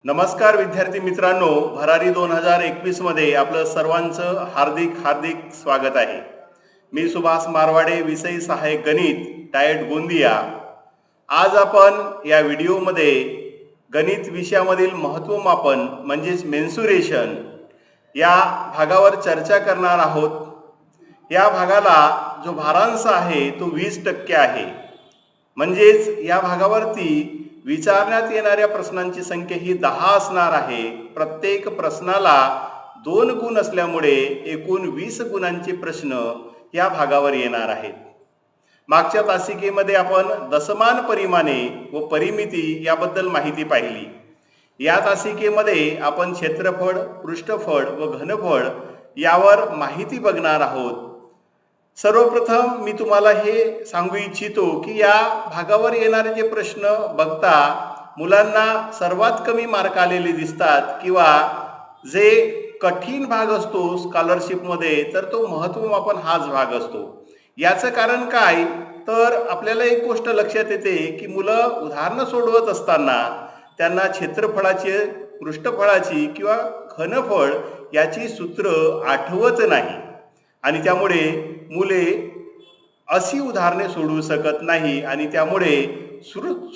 नमस्कार विद्यार्थी मित्रांनो, भरारी 2021 मध्ये आपलं सर्वांचं हार्दिक हार्दिक स्वागत आहे. मी सुभाष मारवाडे, विषय सहाय्यक गणित, डायट गोंदिया. आज आपण या व्हिडिओमध्ये गणित विषयामधील महत्त्वमापन म्हणजेच मेन्सुरेशन या भागावर चर्चा करणार आहोत. या भागाला जो भारांश आहे तो 20% आहे. म्हणजेच या भागावरती विचारण्यात येणाऱ्या प्रश्नांची संख्या ही 10 असणार आहे. प्रत्येक प्रश्नाला 2 गुण असल्यामुळे एकूण 20 गुणांचे प्रश्न या भागावर येणार आहेत. मागच्या तासिकेमध्ये आपण दशमान परिमाणे व परिमिती याबद्दल माहिती पाहिली. या तासिकेमध्ये आपण क्षेत्रफळ, पृष्ठफळ व घनफळ यावर माहिती बघणार आहोत. सर्वप्रथम मी तुम्हाला हे सांगू इच्छितो की या भागावर येणारे जे प्रश्न बघता मुलांना सर्वात कमी मार्क आलेले दिसतात किंवा जे कठीण भाग असतो स्कॉलरशिपमध्ये तर तो महत्त्वमापन हाच भाग असतो. याचं कारण काय तर आपल्याला एक गोष्ट लक्षात येते की मुलं उदाहरणं सोडवत असताना त्यांना क्षेत्रफळाची, पृष्ठफळाची किंवा घनफळ याची सूत्र आठवत नाही आणि त्यामुळे मुले अशी उदाहरणे सोडवू शकत नाही आणि त्यामुळे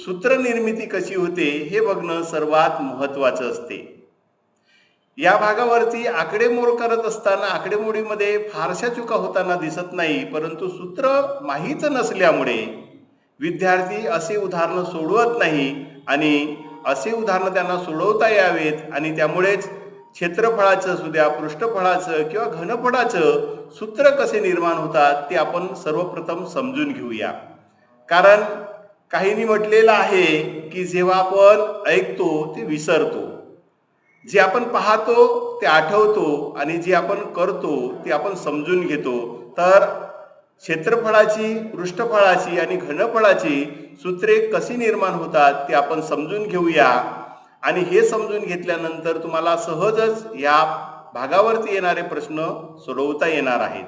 सूत्रनिर्मिती कशी होते हे बघणं सर्वात महत्त्वाचं असते. या भागावरती आकडेमोड करत असताना आकडेमोडीमध्ये फारशा चुका होताना दिसत नाही, परंतु सूत्र माहीत नसल्यामुळे विद्यार्थी असे उदाहरणं सोडवत नाही आणि असे उदाहरणं त्यांना सोडवता यावेत आणि त्यामुळेच क्षेत्रफळाचं असू द्या, पृष्ठफळाचं किंवा घनफळाचं सूत्र कसे निर्माण होतात ते आपण सर्वप्रथम समजून घेऊया. कारण काहींनी म्हटलेलं आहे की जेव्हा आपण ऐकतो ते विसरतो, जे आपण पाहतो ते आठवतो आणि जे आपण करतो ते आपण समजून घेतो. तर क्षेत्रफळाची, पृष्ठफळाची आणि घनफळाची सूत्रे कशी निर्माण होतात ते आपण समजून घेऊया आणि हे समजून घेतल्यानंतर तुम्हाला सहजच या भागावरती येणारे प्रश्न सोडवता येणार आहेत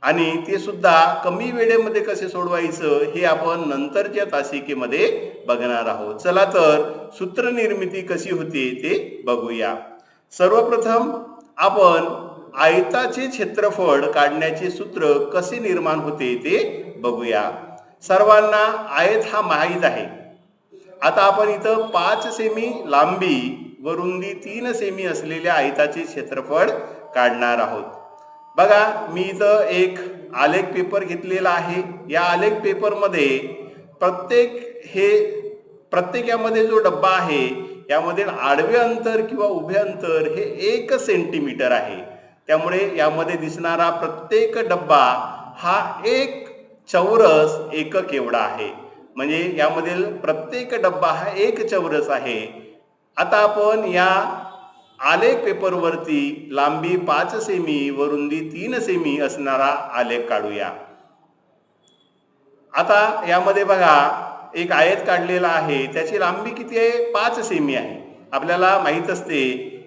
आणि ते सुद्धा कमी वेळेमध्ये कसे सोडवायचं हे आपण नंतरच्या तासिकेमध्ये बघणार आहोत. चला तर सूत्रनिर्मिती कशी होते ते बघूया. सर्वप्रथम आपण आयताचे क्षेत्रफळ काढण्याचे सूत्र कसे निर्माण होते ते बघूया. सर्वांना आयत हा माहीत आहे. आता आपण इथं 5 सेमी लांबी व रुंदी 3 सेमी असलेल्या आयताचे क्षेत्रफळ काढणार आहोत. बघा, मी इथं एक आलेख पेपर घेतलेला आहे. या आलेख पेपरमध्ये प्रत्येक यामध्ये जो डब्बा आहे यामध्ये आडवे अंतर किंवा उभे अंतर हे 1 सेंटीमीटर आहे. त्यामुळे यामध्ये दिसणारा प्रत्येक डब्बा हा एक चौरस एकक एवढा आहे. म्हणजे यामधील प्रत्येक डब्बा हा एक चौरस आहे. आता आपण या आलेख पेपरवरती लांबी 5 सेमी व रुंदी 3 सेमी असणारा आलेख काढूया. आता यामध्ये बघा एक आयत काढलेला आहे. त्याची लांबी किती आहे? 5 सेमी आहे. आपल्याला माहित असते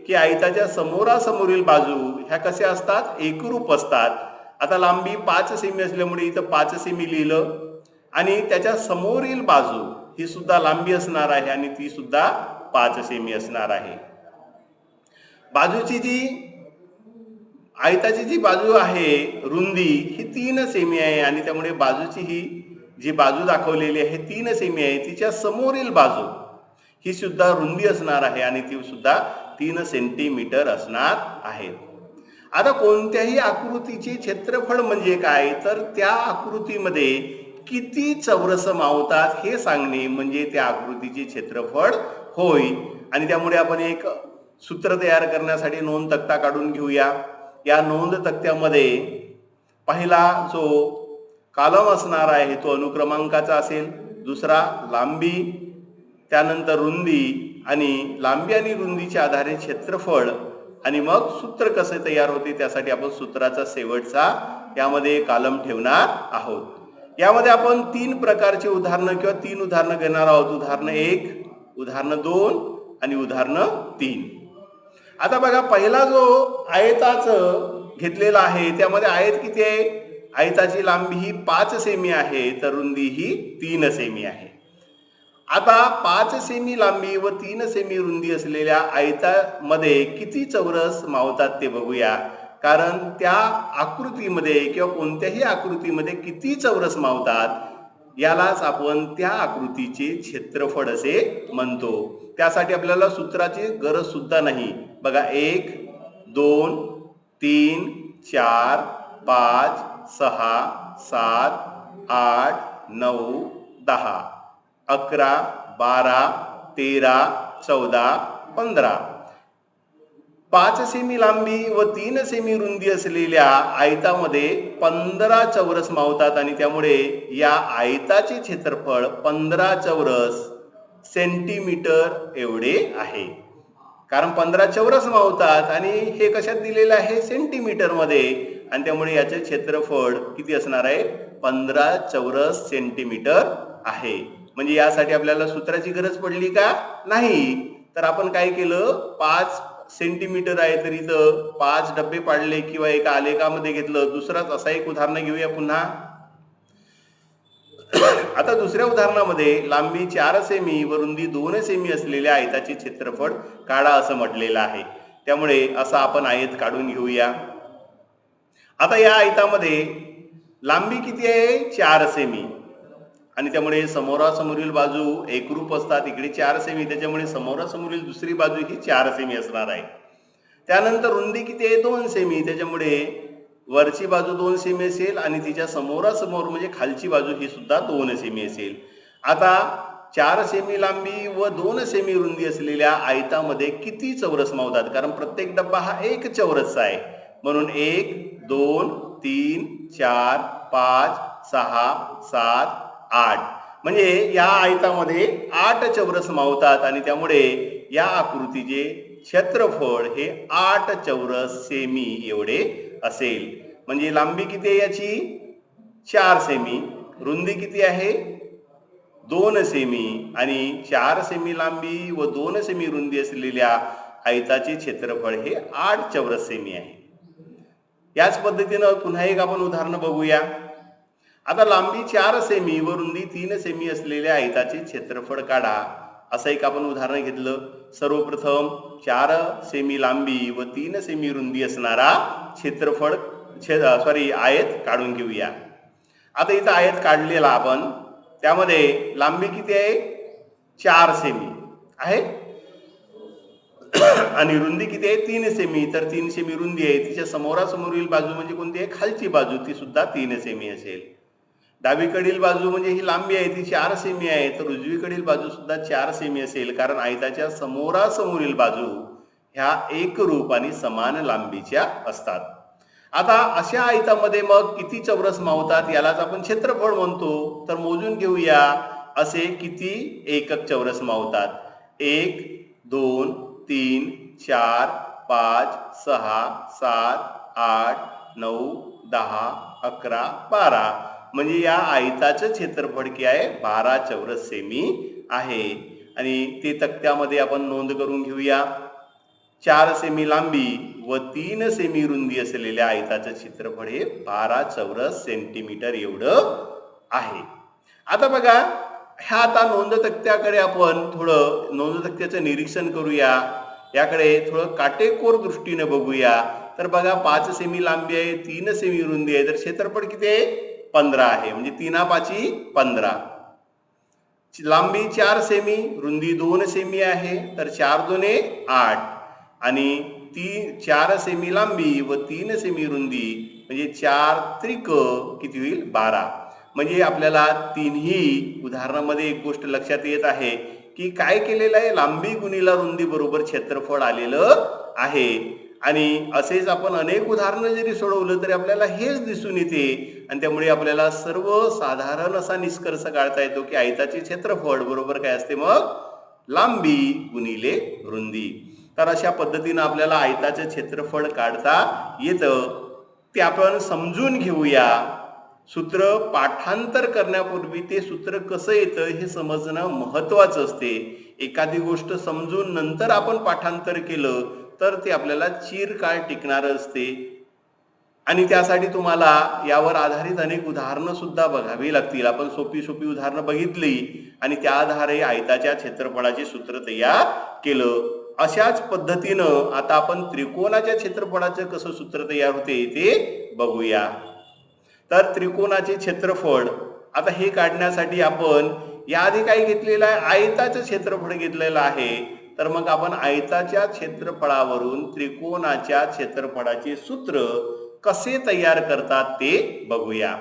की आयताच्या समोरासमोरील बाजू ह्या कशा असतात? एकरूप असतात. आता लांबी 5 सेमी असल्यामुळे इथं 5 सेमी लिहिलं आणि त्याच्या समोरील बाजू ही सुद्धा लांबी असणार आहे आणि ती सुद्धा 5 सेमी असणार आहे. बाजूची जी आयताची जी बाजू आहे रुंदी ही 3 सेमी आहे आणि त्यामुळे बाजूची ही जी बाजू दाखवलेली आहे 3 सेमी आहे. तिच्या समोरील बाजू ही सुद्धा रुंदी असणार आहे आणि ती सुद्धा 3 सेंटीमीटर असणार आहे. आता कोणत्याही आकृतीचे क्षेत्रफळ म्हणजे काय तर त्या आकृतीमध्ये किती चौरस मावतात हे सांगणे म्हणजे त्या आकृतीचे क्षेत्रफळ होय. आणि त्यामुळे आपण एक सूत्र तयार करण्यासाठी नोंद तक्ता काढून घेऊया. या नोंद तक्त्यामध्ये पहिला जो कॉलम असणार आहे तो अनुक्रमांकाचा असेल, दुसरा लांबी, त्यानंतर रुंदी आणि लांबी आणि रुंदीच्या आधारे क्षेत्रफळ आणि मग सूत्र कसे तयार होते त्यासाठी आपण सूत्राचा शेवटचा यामध्ये कॉलम ठेवणार आहोत. यामध्ये आपण 3 प्रकारचे उदाहरणं किंवा 3 उदाहरणं घेणार आहोत. उदाहरण 1, उदाहरण 2 आणि उदाहरण 3. आता बघा, पहिला जो आयताचं घेतलेला आहे त्यामध्ये आयत किती आहे? आयताची लांबी ही 5 सेमी आहे तर रुंदी ही 3 सेमी आहे. आता 5 सेमी लांबी व 3 सेमी रुंदी असलेल्या आयतामध्ये किती चौरस मावतात ते बघूया. कारण त्या आकृतीमध्ये किंवा कोणत्याही आकृतीमध्ये किती चौरस मावतात यालाच आपण त्या आकृतीचे क्षेत्रफळ असे म्हणतो. त्यासाठी आपल्याला सूत्राची गरज सुद्धा नाही. बघा 1 2 3 4 5 6 7 8 9 10 11 12 13 14 15 5 सेमी लांबी व 3 सेमी रुंदी असलेल्या आयतामध्ये 15 चौरस मावतात आणि त्यामुळे या आयताचे क्षेत्रफळ 15 चौरस सेंटीमीटर एवढे आहे. कारण 15 चौरस मावतात आणि हे कशात दिलेलं आहे? सेंटीमीटर मध्ये. आणि त्यामुळे याचे क्षेत्रफळ किती असणार आहे? 15 चौरस सेंटीमीटर आहे. म्हणजे यासाठी आपल्याला सूत्राची गरज पडली का? नाही. तर आपण काय केलं? 5 सेंटीमीटर आहे तर इथं 5 डब्बे पाडले किंवा एका आलेखामध्ये घेतलं. दुसराच असा एक उदाहरण घेऊया पुन्हा. आता दुसऱ्या उदाहरणामध्ये लांबी 4 सेमी व रुंदी 2 सेमी असलेल्या आयताचे क्षेत्रफळ काढा असं म्हटलेलं आहे. त्यामुळे असा आपण आयत काढून घेऊया. आता या आयतामध्ये लांबी किती आहे? 4 सेमी आणि त्यामुळे समोरासमोरील बाजू एकरूप असतात. इकडे 4 सेमी त्याच्यामुळे समोरासमोरील दुसरी बाजू ही 4 सेमी असणार आहे. त्यानंतर रुंदी किती आहे? 2 सेमी. त्याच्यामुळे वरची बाजू 2 सेमी असेल आणि तिच्या समोरासमोर म्हणजे खालची बाजू ही सुद्धा 2 सेमी असेल. आता 4 सेमी लांबी व 2 सेमी रुंदी असलेल्या आयतामध्ये किती चौरस मावतात? कारण प्रत्येक डब्बा हा एक चौरस आहे. म्हणून 1 2 3 4 5 6 7 8 म्हणजे या आयतामध्ये 8 चौरस मावतात आणि त्यामुळे या आकृतीचे क्षेत्रफळ हे 8 चौरस सेमी एवढे असेल. म्हणजे लांबी किती आहे याची? 4 सेमी. रुंदी किती आहे? 2 सेमी आणि 4 सेमी लांबी व 2 सेमी रुंदी असलेल्या आयताचे क्षेत्रफळ हे 8 चौरस सेमी आहे. याच पद्धतीनं पुन्हा एक आपण उदाहरण बघूया. आता लांबी 4 सेमी व रुंदी 3 सेमी असलेल्या आयताचे क्षेत्रफळ काढा असं एक आपण उदाहरण घेतलं. सर्वप्रथम 4 सेमी लांबी व 3 सेमी रुंदी असणारा आयत काढून घेऊया. आता इथं आयत काढलेला आपण, त्यामध्ये लांबी किती आहे? 4 सेमी आहे आणि रुंदी किती आहे? 3 सेमी. तर 3 सेमी रुंदी आहे. तिच्या समोरासमोरील बाजू म्हणजे कोणती आहे? खालची बाजू, ती सुद्धा 3 सेमी असेल. डावीकडील बाजू म्हणजे ही लांबी आहे ती 4 सेमी आहे, तर उजवीकडील बाजू सुद्धा 4 सेमी असेल. कारण आयताच्या समोरासमोरील बाजू ह्या एकरूप आणि समान लांबीच्या असतात. आता अशा आयतामध्ये मग किती चौरस मावतात यालाच आपण क्षेत्रफळ म्हणतो. तर मोजून घेऊया असे किती एकक चौरस मावतात. 1 2 3 4 5 6 7 8 9 10 11 12 म्हणजे या आयताचं क्षेत्रफळ किती आहे? 12 चौरस सेमी आहे. आणि ते तक्त्यामध्ये आपण नोंद करून घेऊया. 4 सेमी लांबी व 3 सेमी रुंदी असलेल्या आयताचं क्षेत्रफळ हे 12 चौरस सेंटीमीटर एवढं आहे. आता बघा, ह्या आता नोंद तक्त्याकडे आपण थोडं नोंद तक्त्याचं निरीक्षण करूया. याकडे थोडं काटेकोर दृष्टीने बघूया. तर बघा, 5 सेमी लांबी आहे, 3 सेमी रुंदी आहे, तर क्षेत्रफळ किती आहे? 15 आहे. म्हणजे 3 5 15. लांबी 4 सेमी, रुंदी 2 सेमी आहे, तर 4 2 8 आणि 4 सेमी लांबी व 3 सेमी रुंदी म्हणजे 4 त्रिक किती होईल? 12. म्हणजे आपल्याला तिन्ही उदाहरणामध्ये एक गोष्ट लक्षात येत आहे की काय केलेलं आहे? लांबी गुणिला रुंदी बरोबर क्षेत्रफळ आलेलं आहे. आणि असेच आपण अनेक उदाहरणं जरी सोडवलं तरी आपल्याला हेच दिसून येते. आणि त्यामुळे आपल्याला सर्वसाधारण असा निष्कर्ष काढता येतो की आयताचे क्षेत्रफळ बरोबर काय असते? मग लांबी गुणिले रुंदी. तर अशा पद्धतीनं आपल्याला आयताचे क्षेत्रफळ काढता येतं. ते आपण समजून घेऊया. सूत्र पाठांतर करण्यापूर्वी ते सूत्र कसं येतं हे समजणं महत्वाचं असते. एखादी गोष्ट समजून नंतर आपण पाठांतर केलं तर ते आपल्याला चिरकाळ टिकणार असते. आणि त्यासाठी तुम्हाला यावर आधारित अनेक उदाहरणं सुद्धा बघावी लागतील. आपण सोपी सोपी उदाहरणं बघितली आणि त्या आधारे आयताच्या क्षेत्रफळाचे सूत्र तयार केलं. अशाच पद्धतीनं आता आपण त्रिकोणाच्या क्षेत्रफळाचं कसं सूत्र तयार होते ते बघूया. तर त्रिकोणाचे क्षेत्रफळ आता हे काढण्यासाठी आपण याआधी काय घेतलेलं आहे, आयताचं क्षेत्रफळ घेतलेलं आहे. तर मग आपण आयताच्या क्षेत्रफळावरून त्रिकोणाच्या क्षेत्रफळाचे सूत्र कसे तयार करतात ते बघूया.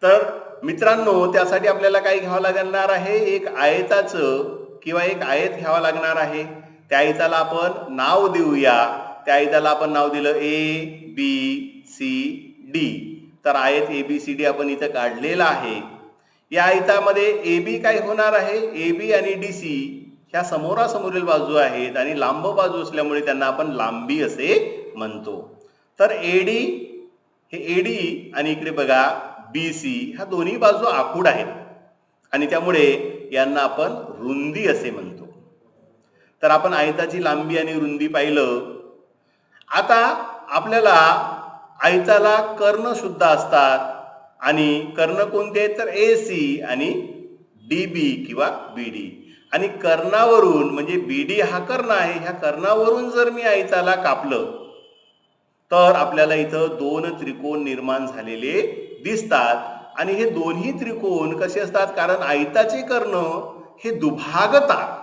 तर मित्रांनो, त्यासाठी आपल्याला काय घ्यावं लागणार आहे, एक आयताचं किंवा एक आयत घ्यावा लागणार आहे. त्या आयताला आपण नाव देऊया. त्या आयताला आपण नाव दिलं ABCD. तर आयत ABCD आपण इथं काढलेला आहे. या आयतामध्ये AB काय होणार आहे, AB आणि DC ह्या समोरासमोरील बाजू आहेत आणि लांब बाजू असल्यामुळे त्यांना आपण लांबी असे म्हणतो. तर AD हे AD आणि इकडे बघा BC ह्या दोन्ही बाजू आखूड आहेत आणि त्यामुळे यांना आपण रुंदी असे म्हणतो. तर आपण आयताची लांबी आणि रुंदी पाहिलं. आता आपल्याला आयताला कर्ण सुद्धा असतात आणि कर्ण कोणते आहेत, तर AC आणि DB किंवा BD. आणि कर्णावरून म्हणजे BD हा कर्ण आहे, ह्या कर्णावरून जर मी आयताला कापलं तर आपल्याला इथं दोन त्रिकोण निर्माण झालेले दिसतात. आणि हे दोन्ही त्रिकोण कसे असतात, कारण आयताचे कर्ण हे दुभागतात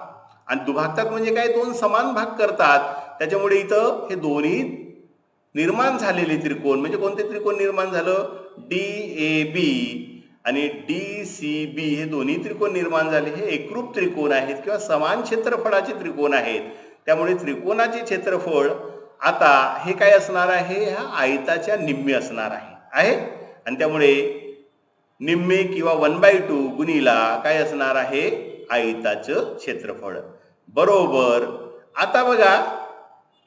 आणि दुभागतात म्हणजे काय, दोन समान भाग करतात. त्याच्यामुळे इथं हे दोन्ही निर्माण झालेले त्रिकोण म्हणजे कोणते त्रिकोण निर्माण झालं, DAB आणि DCB हे दोन्ही त्रिकोण निर्माण झाले. हे एकरूप त्रिकोण आहेत किंवा समान क्षेत्रफळाचे त्रिकोण आहेत. त्यामुळे त्रिकोणाचे क्षेत्रफळ आता हे काय असणार आहे, ह्या आयताच्या निम्मे असणार आहे. आणि त्यामुळे निम्मे किंवा 1/2 गुणिला काय असणार आहे, आयताचं क्षेत्रफळ. बरोबर. आता बघा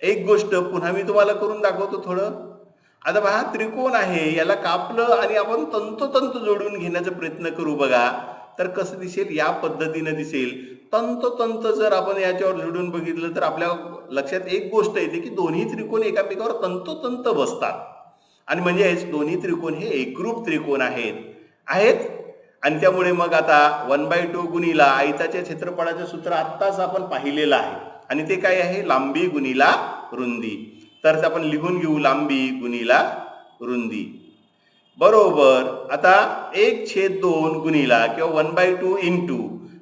एक गोष्ट पुन्हा मी तुम्हाला करून दाखवतो थोडं. आता पहा, त्रिकोण आहे, याला कापलं आणि आपण तंतोतंत जोडून घेण्याचा प्रयत्न करू. बघा तर कसं दिसेल, या पद्धतीने दिसेल. तंतोतंत जर आपण याच्यावर जोडून बघितलं तर आपल्या लक्षात एक गोष्ट येते की दोन्ही त्रिकोण एकामेकावर तंतोतंत बसतात आणि म्हणजे दोन्ही त्रिकोण हे एकरूप त्रिकोण आहेत. आणि त्यामुळे मग आता 1/2 गुणिला आयताच्या क्षेत्रफळाचं सूत्र आत्ताच आपण पाहिलेलं आहे आणि ते काय आहे, लांबी गुणिला रुंदी. तर आपण लिहून घेऊ, लांबी गुणिला रुंदी बरोबर. आता 1/2 गुणिला किंवा 1/2 इंटू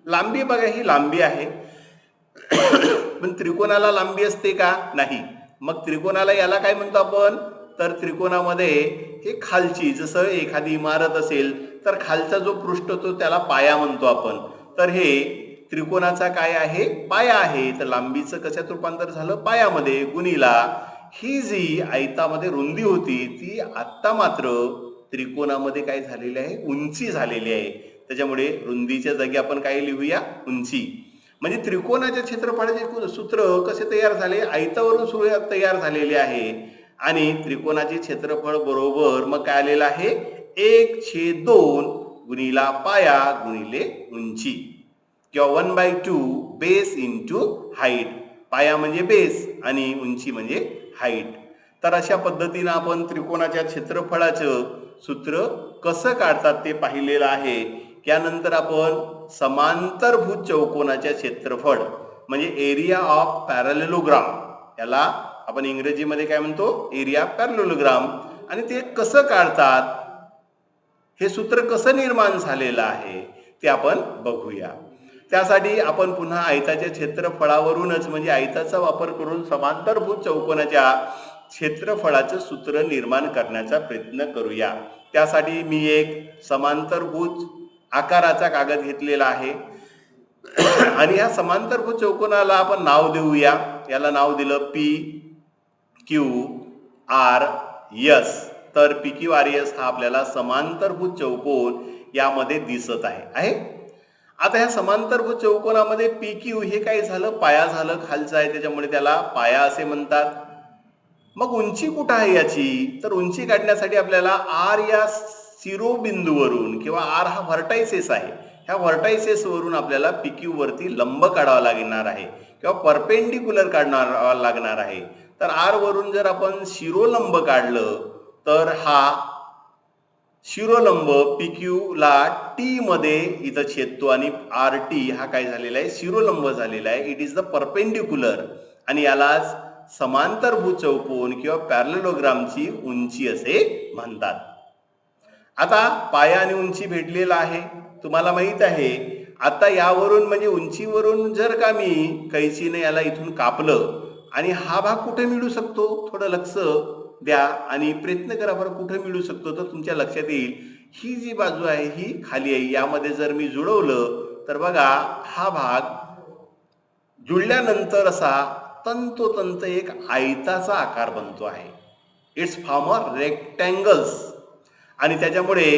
लांबी. बघा ही लांबी आहे पण त्रिकोणाला लांबी असते का, नाही. मग त्रिकोणाला याला काय म्हणतो आपण, तर त्रिकोणामध्ये हे खालची, जसं एखादी इमारत असेल तर खालचा जो पृष्ठ तो त्याला पाया म्हणतो आपण. तर हे त्रिकोणाचा काय आहे, पाया आहे. तर लांबीचं कशात रूपांतर झालं, पायामध्ये. गुणिला ही जी आयतामध्ये रुंदी होती ती आत्ता मात्र त्रिकोणामध्ये काय झालेली आहे, उंची झालेली आहे. त्याच्यामुळे रुंदीच्या जागी आपण काय लिहूया, उंची. म्हणजे त्रिकोणाच्या क्षेत्रफळाचे सूत्र कसे तयार झाले, आयतावरून तयार झालेले आहे. आणि त्रिकोणाचे क्षेत्रफळ बरोबर मग काय आलेलं आहे, 1/2 गुणिला पाया गुणिले उंची किंवा 1/2 बेस इंटू हाईट. पाया म्हणजे बेस आणि उंची म्हणजे हाईट. तर अशा पद्धतीनं आपण त्रिकोणाच्या क्षेत्रफळाचं सूत्र कसं काढतात ते पाहिलेलं आहे. त्यानंतर आपण समांतरभुज चौकोनाच्या क्षेत्रफळ म्हणजे एरिया ऑफ पॅरलेलोग्राम, याला आपण इंग्रजीमध्ये काय म्हणतो, एरिया पॅरलेलोग्राम. आणि ते कसं काढतात, हे सूत्र कसं निर्माण झालेलं आहे ते आपण बघूया. त्यासाठी आपण पुन्हा आयताच्या क्षेत्रफळावरूनच म्हणजे आयताचा वापर करून समांतरभुज चौकोनाच्या क्षेत्रफळाचं सूत्र निर्माण करण्याचा प्रयत्न करूया. त्यासाठी मी एक समांतरभुज आकाराचा कागद घेतलेला आहे आणि ह्या समांतरभुज चौकोनाला आपण नाव देऊया. याला नाव दिलं PQRS. तर PQRS हा आपल्याला समांतरभुज चौकोन यामध्ये दिसत आहे. आता ह्या समांतरभुज चौकोनामध्ये PQ हे काय झालं, पाया झालं, खालचं आहे त्याच्यामुळे त्याला पाया असे म्हणतात. मग उंची कुठं आहे याची, तर उंची काढण्यासाठी आपल्याला R या शिरोबिंदूवरून किंवा R हा व्हर्टायसेस आहे, ह्या व्हर्टायसेस वरून आपल्याला PQ वरती लंब काढावा लागणार आहे किंवा परपेंडिक्युलर काढावा लागणार आहे. तर आर वरून जर आपण शिरोलंब काढलं तर हा शिरोलंब PQ ला टी मध्ये इथं छेदतो आणि RT हा काय झालेला आहे, शिरोलंब झालेला आहे. इट इज द परपेंडिक्युलर आणि यालाच समांतरभुज चौकोन किंवा पॅरलेलोग्रामची उंची असे म्हणतात. आता पाया आणि उंची भेटलेला आहे, तुम्हाला माहित आहे. आता यावरून म्हणजे उंचीवरून जर का मी कैचीने याला इथून कापलं आणि हा भाग कुठे मिळू शकतो, थोडं लक्ष द्या आणि प्रयत्न करा बरं कुठे मिळू शकतो. तर तुमच्या लक्षात येईल ही जी बाजू आहे ही खाली आहे, यामध्ये जर मी जुळवलं तर बघा हा भाग जुळल्यानंतर असा तंतोतंत एक आयताचा आकार बनतो आहे. इट्स फॉर्म अ रेक्टँगल्स आणि त्याच्यामुळे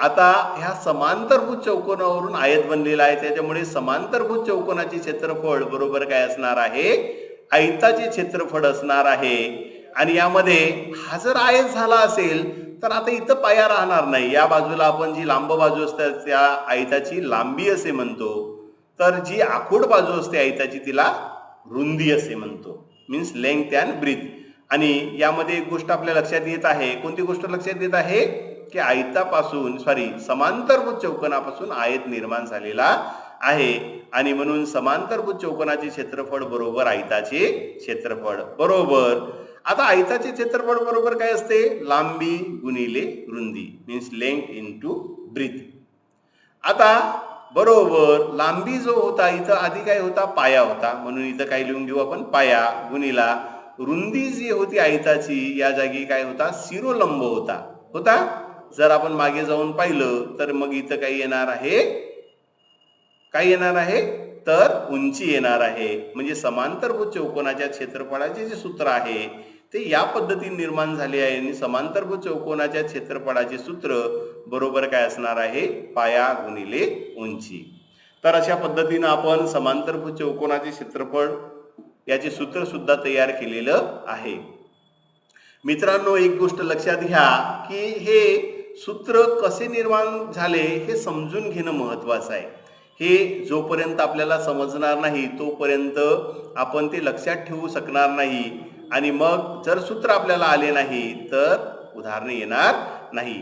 आता ह्या समांतरभुज चौकोनावरून आयत बनलेला आहे, त्याच्यामुळे समांतरभुज चौकोनाचे क्षेत्रफळ बरोबर काय असणार आहे, आयताचे क्षेत्रफळ असणार आहे. आणि यामध्ये हा जर आयत झाला असेल तर आता इथं पाया राहणार नाही. या बाजूला आपण जी लांब बाजू असते त्या आयताची लांबी असे म्हणतो, तर जी आखूड बाजू असते आयताची तिला रुंदी असे म्हणतो, मीन्स लेंथ अँड ब्रीथ. आणि यामध्ये एक गोष्ट आपल्या लक्षात येत आहे, कोणती गोष्ट लक्षात येत आहे की आयतापासून समांतरभुज चौकोनापासून आयत निर्माण झालेला आहे आणि म्हणून समांतरभुज चौकोनाचे क्षेत्रफळ बरोबर आयताचे क्षेत्रफळ बरोबर. आता आयताचे क्षेत्रफळ बरोबर काय असते, लांबी गुणिले रुंदी, मीन्स लेंथ इंटू ब्रीथ. आता बरोबर लांबी जो होता इथं आधी काय होता, पाया होता, म्हणून इथं काय लिहून घेऊ आपण, पाया गुणिला रुंदी जी होती आयताची या जागी काय होता, शिरोलंब होता. जर आपण मागे जाऊन पाहिलं तर मग इथं काय येणार आहे, तर उंची येणार आहे. म्हणजे समांतरभुज चौकोनाच्या क्षेत्रफळाचे जे सूत्र आहे ते या पद्धतीने निर्माण झाले आहे आणि समांतरभुज चौकोनाच्या क्षेत्रफळाचे सूत्र बरोबर काय असणार आहे, पाया गुणिले उंची. तर अशा पद्धतीने आपण समांतरभुज चौकोनाचे क्षेत्रफळ याचे सूत्र सुद्धा तयार केलेलं आहे. मित्रांनो, एक गोष्ट लक्षात घ्या की हे सूत्र कसे निर्माण झाले हे समजून घेणं महत्वाचं आहे. हे जोपर्यंत आपल्याला समजणार नाही तोपर्यंत आपण ते लक्षात ठेवू शकणार नाही आणि मग जर सूत्र आपल्याला आले नाही तर उदाहरणे येणार नाही.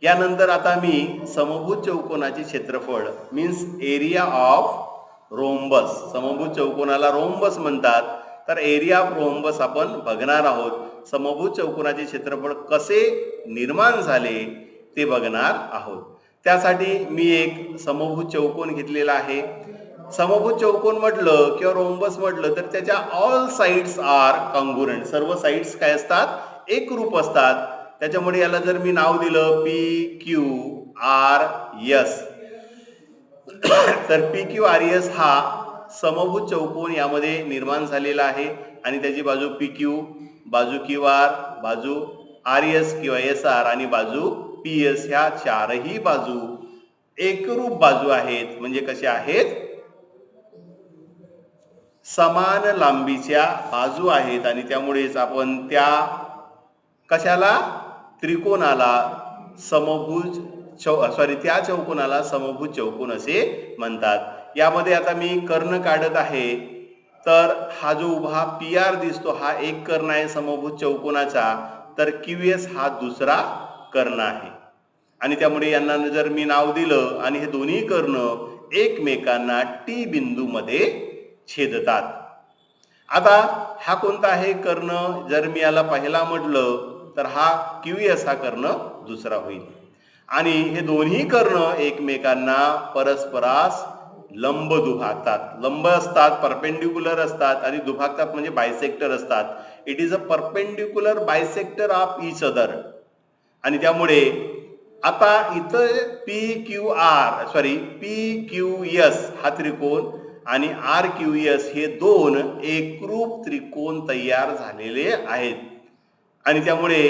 यानंतर आता मी समभुज चौकोनाचे क्षेत्रफळ मीन्स एरिया ऑफ रोम्बस, समभुज चौकोनाला रोम्बस म्हणतात, तर एरिया ऑफ रोम्बस आपण बघणार आहोत. समभुज चौकोनाचे क्षेत्रफळ कसे निर्माण झाले ते बघणार आहोत. त्यासाठी मी एक समभुज चौकोन घेतलेला आहे. समभुज चौकोन म्हटलं किंवा रोम्बस म्हटलं तर त्याच्या ऑल साइड्स आर कॉन्ग्रुएंट, सर्व साइड्स काय असतात, एकरूप असतात. त्याच्यामुळे याला जर मी नाव दिलं PQRS तर PQRS हा समभुज चौकोन यामध्ये निर्माण झालेला आहे आणि त्याची बाजू PQ, बाजू QR, बाजू RS किंवा SR आणि बाजू PS ह्या चारही बाजू एकरूप बाजू आहेत. म्हणजे कशा आहेत, समान लांबीच्या बाजू आहेत आणि त्यामुळेच आपण त्या कशाला, त्रिकोणाला समभुज त्या चौकोनाला समभुज चौकोन असे म्हणतात. यामध्ये आता मी कर्ण काढत आहे, तर हा जो उभा PR दिसतो हा एक कर्ण आहे समभुज चौकोनाचा, तर QS हा दुसरा कर्ण आहे आणि त्यामुळे यांना जर मी नाव दिलं आणि हे दोन्ही कर्ण एकमेकांना T बिंदूमध्ये छेदतात. आता हा कोणता आहे कर्ण, जर मी याला पहिला म्हटलं तर हा QS हा कर्ण दुसरा होईल आणि हे दोन्ही कर्ण एकमेकांना परस्परास लंब दुभागतात. लंब असतात, परपेंडिक्युलर असतात आणि दुभागतात म्हणजे बायसेक्टर असतात. It is a perpendicular bisector of each other. आणि त्यामुळे आता इथं PQS हा त्रिकोण आणि RQS हे दोन एकरूप त्रिकोण तयार झालेले आहेत आणि त्यामुळे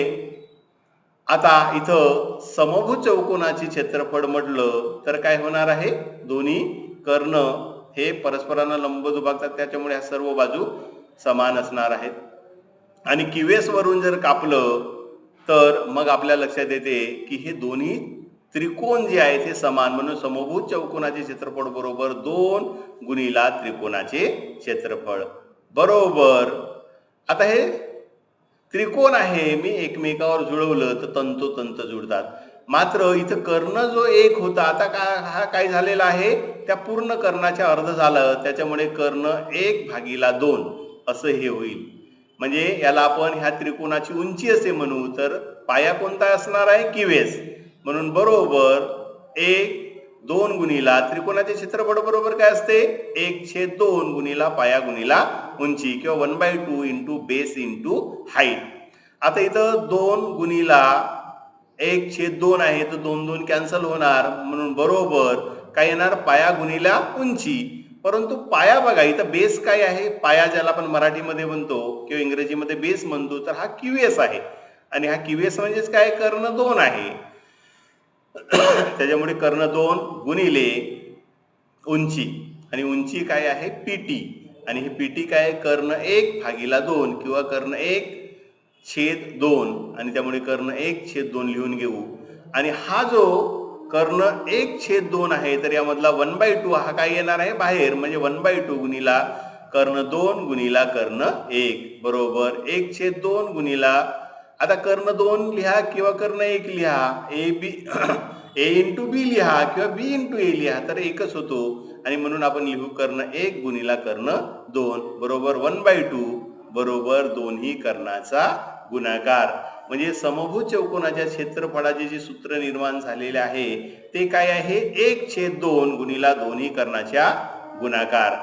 आता इथं समभुज चौकोनाचे क्षेत्रफळ म्हटलं तर काय होणार आहे, दोन्ही कर्ण हे परस्परांना लंब दुभागतात, त्याच्यामुळे ह्या सर्व बाजू समान असणार आहेत. आणि QS वरून जर कापलं तर मग आपल्या लक्षात येते की हे दोन्ही त्रिकोण जे आहेत ते समान, म्हणून समभुज चौकोनाचे क्षेत्रफळ बरोबर 2 गुणिला त्रिकोणाचे क्षेत्रफळ बरोबर. आता हे त्रिकोण आहे, मी एकमेकावर जुळवलं तर तंतोतंत जुळतात. मात्र इथं कर्ण जो एक होता, आता हा काय झालेला आहे, त्या पूर्ण कर्णाच्या अर्ध झालं, त्याच्यामुळे कर्ण 1/2 असं हे होईल. म्हणजे याला आपण ह्या त्रिकोणाची उंची असे म्हणू, तर पाया कोणता असणार आहे, QS. म्हणून बरोबर 1/2 गुणिला त्रिकोणाचे क्षेत्रफळ बरोबर काय असते, 1/2 गुणिला पाया गुणिला उंची, किंवा 1/2 इंटू बेस इंटू हाईट. आता इथं 2 गुणिला 1/2 आहे, तर 2 कॅन्सल होणार, म्हणून बरोबर काय येणार, पाया गुणिला उंची. परंतु पाया बघा, इथं बेस काय आहे, पाया ज्याला आपण मराठीमध्ये म्हणतो किंवा इंग्रजीमध्ये बेस म्हणतो, तर हा QS आहे. आणि हा QS म्हणजेच काय, कर्ण 2 आहे. त्याच्यामुळे कर्ण 2 गुणिले उंची, आणि उंची काय आहे, PT. आणि हे PT काय, कर्ण 1/2 किंवा कर्ण 1/2, आणि त्यामुळे कर्ण 1/2 लिहून घेऊ. आणि हा जो कर्ण 1/2 आहे, तर यामधला 1/2 हा काय येणार आहे बाहेर, म्हणजे 1/2 गुणिला कर्ण 2 गुणिला कर्ण 1 बरोबर 1/2 गुणिला, आता कर्ण 2 लिहा किंवा कर्ण 1 लिहा, A इंटू बी लिहा किंवा B इंटू A लिहा, तर एकच होतो. आणि म्हणून आपण लिहू कर्ण 1 गुणिला कर्ण 2 बरोबर 1/2 बरोबर दोन्ही कर्णाचा गुणाकार. म्हणजे समभुज चौकोनाच्या क्षेत्रफळाचे जे सूत्र निर्माण झालेले आहे ते काय आहे, 1/2 गुणिला दोन्ही कर्णाच्या गुणाकार,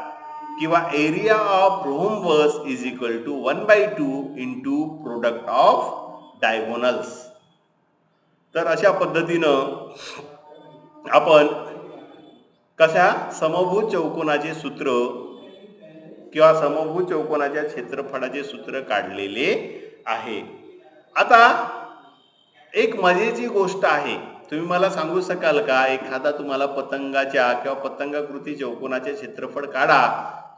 किंवा area of rhombus is equal to 1/2 into product of diagonals. तर अशा पद्धतीनं आपण कशा समभुज चौकोनाचे सूत्र किंवा समभुज चौकोनाच्या क्षेत्रफळाचे सूत्र काढलेले आहे. आता एक मजेची गोष्ट आहे, तुम्ही मला सांगू शकाल का, एखादा तुम्हाला पतंगाच्या किंवा पतंगाकृती चौकोनाचे क्षेत्रफळ काढा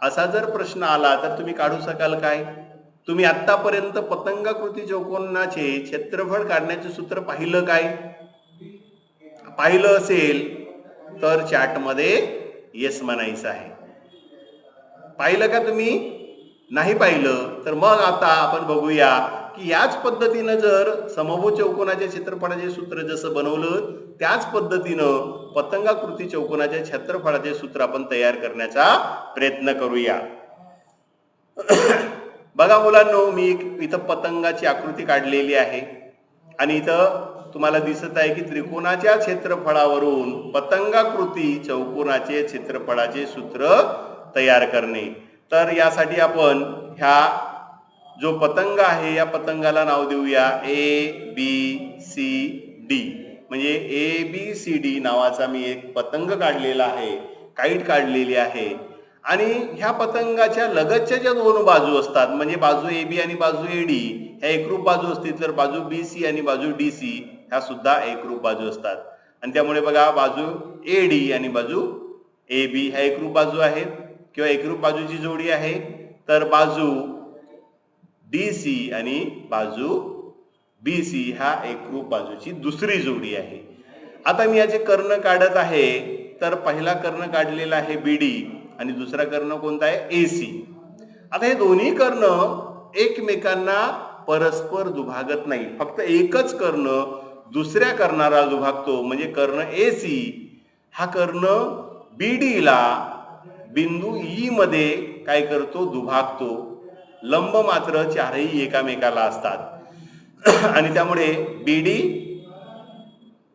असा जर प्रश्न आला तर तुम्ही काढू शकाल काय? तुम्ही आतापर्यंत पतंगाकृती चौकोनाचे क्षेत्रफळ काढण्याचे सूत्र पाहिलं काय? पाहिलं असेल तर चॅटमध्ये येस म्हणायचं आहे. पाहिलं का तुम्ही? नाही पाहिलं तर मग आता आपण बघूया की याच पद्धतीनं जर समभुज चौकोनाच्या क्षेत्रफळाचे सूत्र जसं बनवलं त्याच पद्धतीनं पतंगाकृती चौकोनाच्या क्षेत्रफळाचे सूत्र आपण तयार करण्याचा प्रयत्न करूया. बघा मुलांनो, मी इथं पतंगाची आकृती काढलेली आहे आणि इथं तुम्हाला दिसत आहे की त्रिकोणाच्या क्षेत्रफळावरून पतंगाकृती चौकोनाचे क्षेत्रफळाचे सूत्र तयार करणे. तर यासाठी आपण ह्या जो पतंग आहे या पतंगाला नाव देऊया ABCD. म्हणजे ABCD नावाचा मी एक पतंग काढलेला आहे, काईट काढलेली आहे. आणि ह्या पतंगाच्या लगतच्या ज्या दोन बाजू असतात, म्हणजे बाजू AB आणि बाजू AD ह्या एकरूप बाजू असतील, तर बाजू BC आणि बाजू DC ह्या सुद्धा एकरूप बाजू असतात. आणि त्यामुळे बघा, बाजू AD आणि बाजू AB ह्या एकरूप बाजू आहेत किंवा एकरूप बाजूची जोडी आहे. तर बाजू DC आणि बाजू BC ह्या एकरूप बाजूची दुसरी जोडी आहे. आता मी याचे कर्ण काढत आहे, तर पहिला कर्ण काढलेला आहे BD आणि दुसरा कर्ण कोणता आहे AC. आता हे दोन्ही कर्ण एकमेकांना परस्पर दुभागत नाही, फक्त एकच कर्ण दुसऱ्या कर्णाला दुभागतो. म्हणजे कर्ण AC हा कर्ण BD ला बिंदू E मध्ये काय करतो, दुभागतो. लंब मात्र चारही एकामेकाला असतात आणि त्यामुळे BD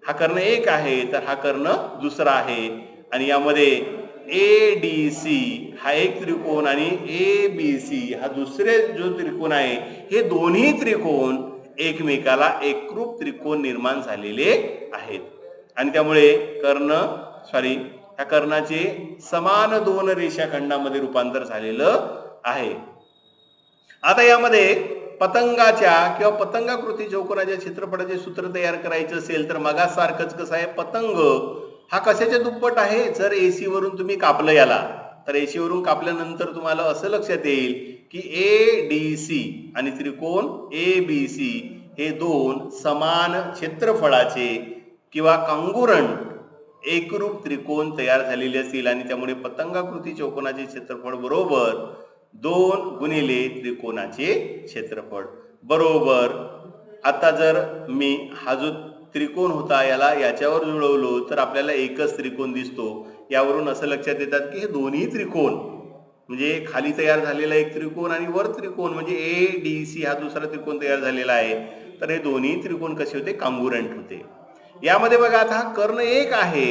हा कर्ण एक आहे, तर हा कर्ण दुसरा आहे. आणि यामध्ये ADC हा एक त्रिकोण आणि ABC हा दुसरे जो त्रिकोण आहे, हे दोन्ही त्रिकोण एकमेकाला एकरूप त्रिकोण निर्माण झालेले आहेत. आणि त्यामुळे ह्या कर्णाचे समान दोन रेषाखंडामध्ये रूपांतर झालेलं आहे. आता यामध्ये पतंगाच्या किंवा पतंगाकृती चौकोनाच्या क्षेत्रफळाचे सूत्र तयार करायचे असेल तर मगासारखंच कसं आहे, पतंग हा कशाच्या दुप्पट आहे. जर AC वरून तुम्ही कापलं याला, तर AC वरून कापल्यानंतर तुम्हाला असं लक्षात येईल की ADC आणि त्रिकोण ABC हे दोन समान क्षेत्रफळाचे किंवा काँगुरंट एकरूप त्रिकोण तयार झालेले असतील. आणि त्यामुळे पतंगाकृती चौकोनाचे क्षेत्रफळ बरोबर 2 गुणिले त्रिकोणाचे क्षेत्रफळ. बरोबर. आता जर मी हा जो त्रिकोण होता याला याच्यावर जुळवलो तर आपल्याला एकच त्रिकोण दिसतो. यावरून असं लक्षात येतात की हे दोन्ही त्रिकोण म्हणजे खाली तयार झालेला एक त्रिकोण आणि वर त्रिकोण म्हणजे ADC हा दुसरा त्रिकोण तयार झालेला आहे. तर हे दोन्ही त्रिकोण कसे होते, काँग्रुएंट होते. यामध्ये बघा आता हा कर्ण 1 आहे,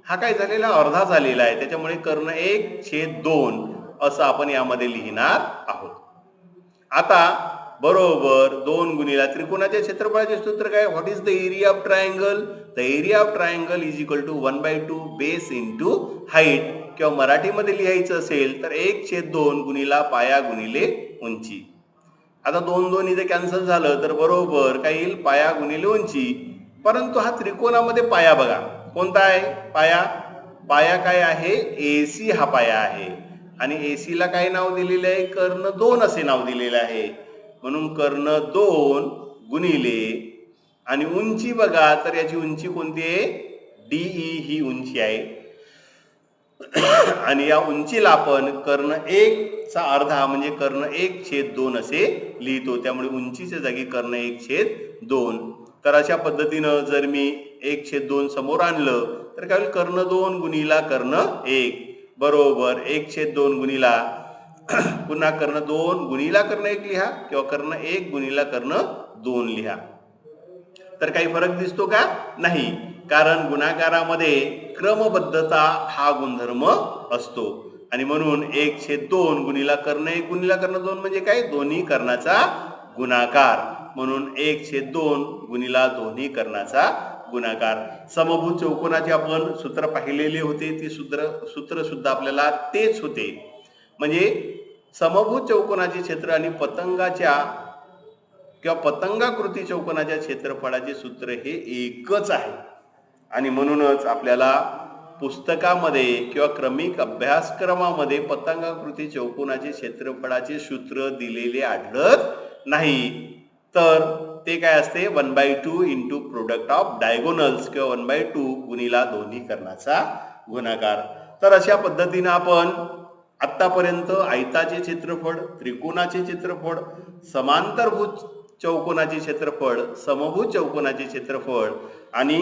हा काय झालेला अर्धा झालेला आहे, त्याच्यामुळे कर्ण 1/2 असं आपण यामध्ये लिहिणार आहोत. आता बरोबर 2 गुणिला त्रिकोणाच्या क्षेत्रफळाचे सूत्र काय, what is the area of triangle? The area of triangle is equal to 1/2 base into height, किंवा मराठीमध्ये लिहायचं असेल तर 1/2 गुणिला पाया गुणिले उंची. आता 2 इथे कॅन्सल झालं तर बरोबर काय येईल, पाया गुणिले उंची. परंतु हा त्रिकोणामध्ये पाया बघा कोणता आहे, पाया पाया काय आहे, AC हा पाया आहे आणि AC ला काय नाव दिलेलं आहे, कर्ण 2 असे नाव दिलेलं आहे. म्हणून कर्ण 2 गुणिले आणि उंची बघा तर याची उंची कोणती आहे, DE ही उंची आहे. आणि या उंचीला आपण कर्ण 1 चा अर्धा म्हणजे कर्ण 1/2 असे लिहितो. त्यामुळे उंचीच्या जागी कर्ण 1/2. तर अशा पद्धतीनं जर मी 1/2 समोर आणलं तर काय होईल, कर्ण 2 गुणिला कर्ण 1 बरोबर 1/2 गुणिला पुन्हा कर्ण 2 गुणिला कर्ण 1 लिहा किंवा कर्ण 1 गुणिला कर्ण 2 लिहा. तर काही फरक दिसतो का, नाही, कारण गुणाकारामध्ये क्रमबद्धता हा गुणधर्म असतो. आणि म्हणून 1/2 गुणिला कर्ण 1 गुणिला कर्ण 2 म्हणजे काय, दोन्ही कर्णाचा गुणाकार. म्हणून 1/2 गुणिला दोन्ही कर्णाचा गुणाकार. समभुज चौकोनाचे आपण सूत्र पाहिलेले होते, ते सूत्र सुद्धा आपल्याला तेच होते. म्हणजे समभुज चौकोनाचे क्षेत्र आणि पतंगाच्या किंवा पतंगाकृती चौकोनाच्या क्षेत्रफळाचे सूत्र हे एकच आहे. आणि म्हणूनच आपल्याला पुस्तकामध्ये किंवा क्रमिक अभ्यासक्रमामध्ये पतंगाकृती चौकोनाचे क्षेत्रफळाचे सूत्र दिलेले आढळत नाही. तर ते काय असते, 1/2 इंटू प्रोडक्ट ऑफ डायगोनल्स किंवा 1/2 गुणिला दोन्ही कर्णाचा गुणाकार. तर अशा पद्धतीने आपण आतापर्यंत आयताचे क्षेत्रफळ, त्रिकोणाचे क्षेत्रफळ, समांतरभुज चौकोनाचे क्षेत्रफळ, समभुज चौकोनाचे क्षेत्रफळ आणि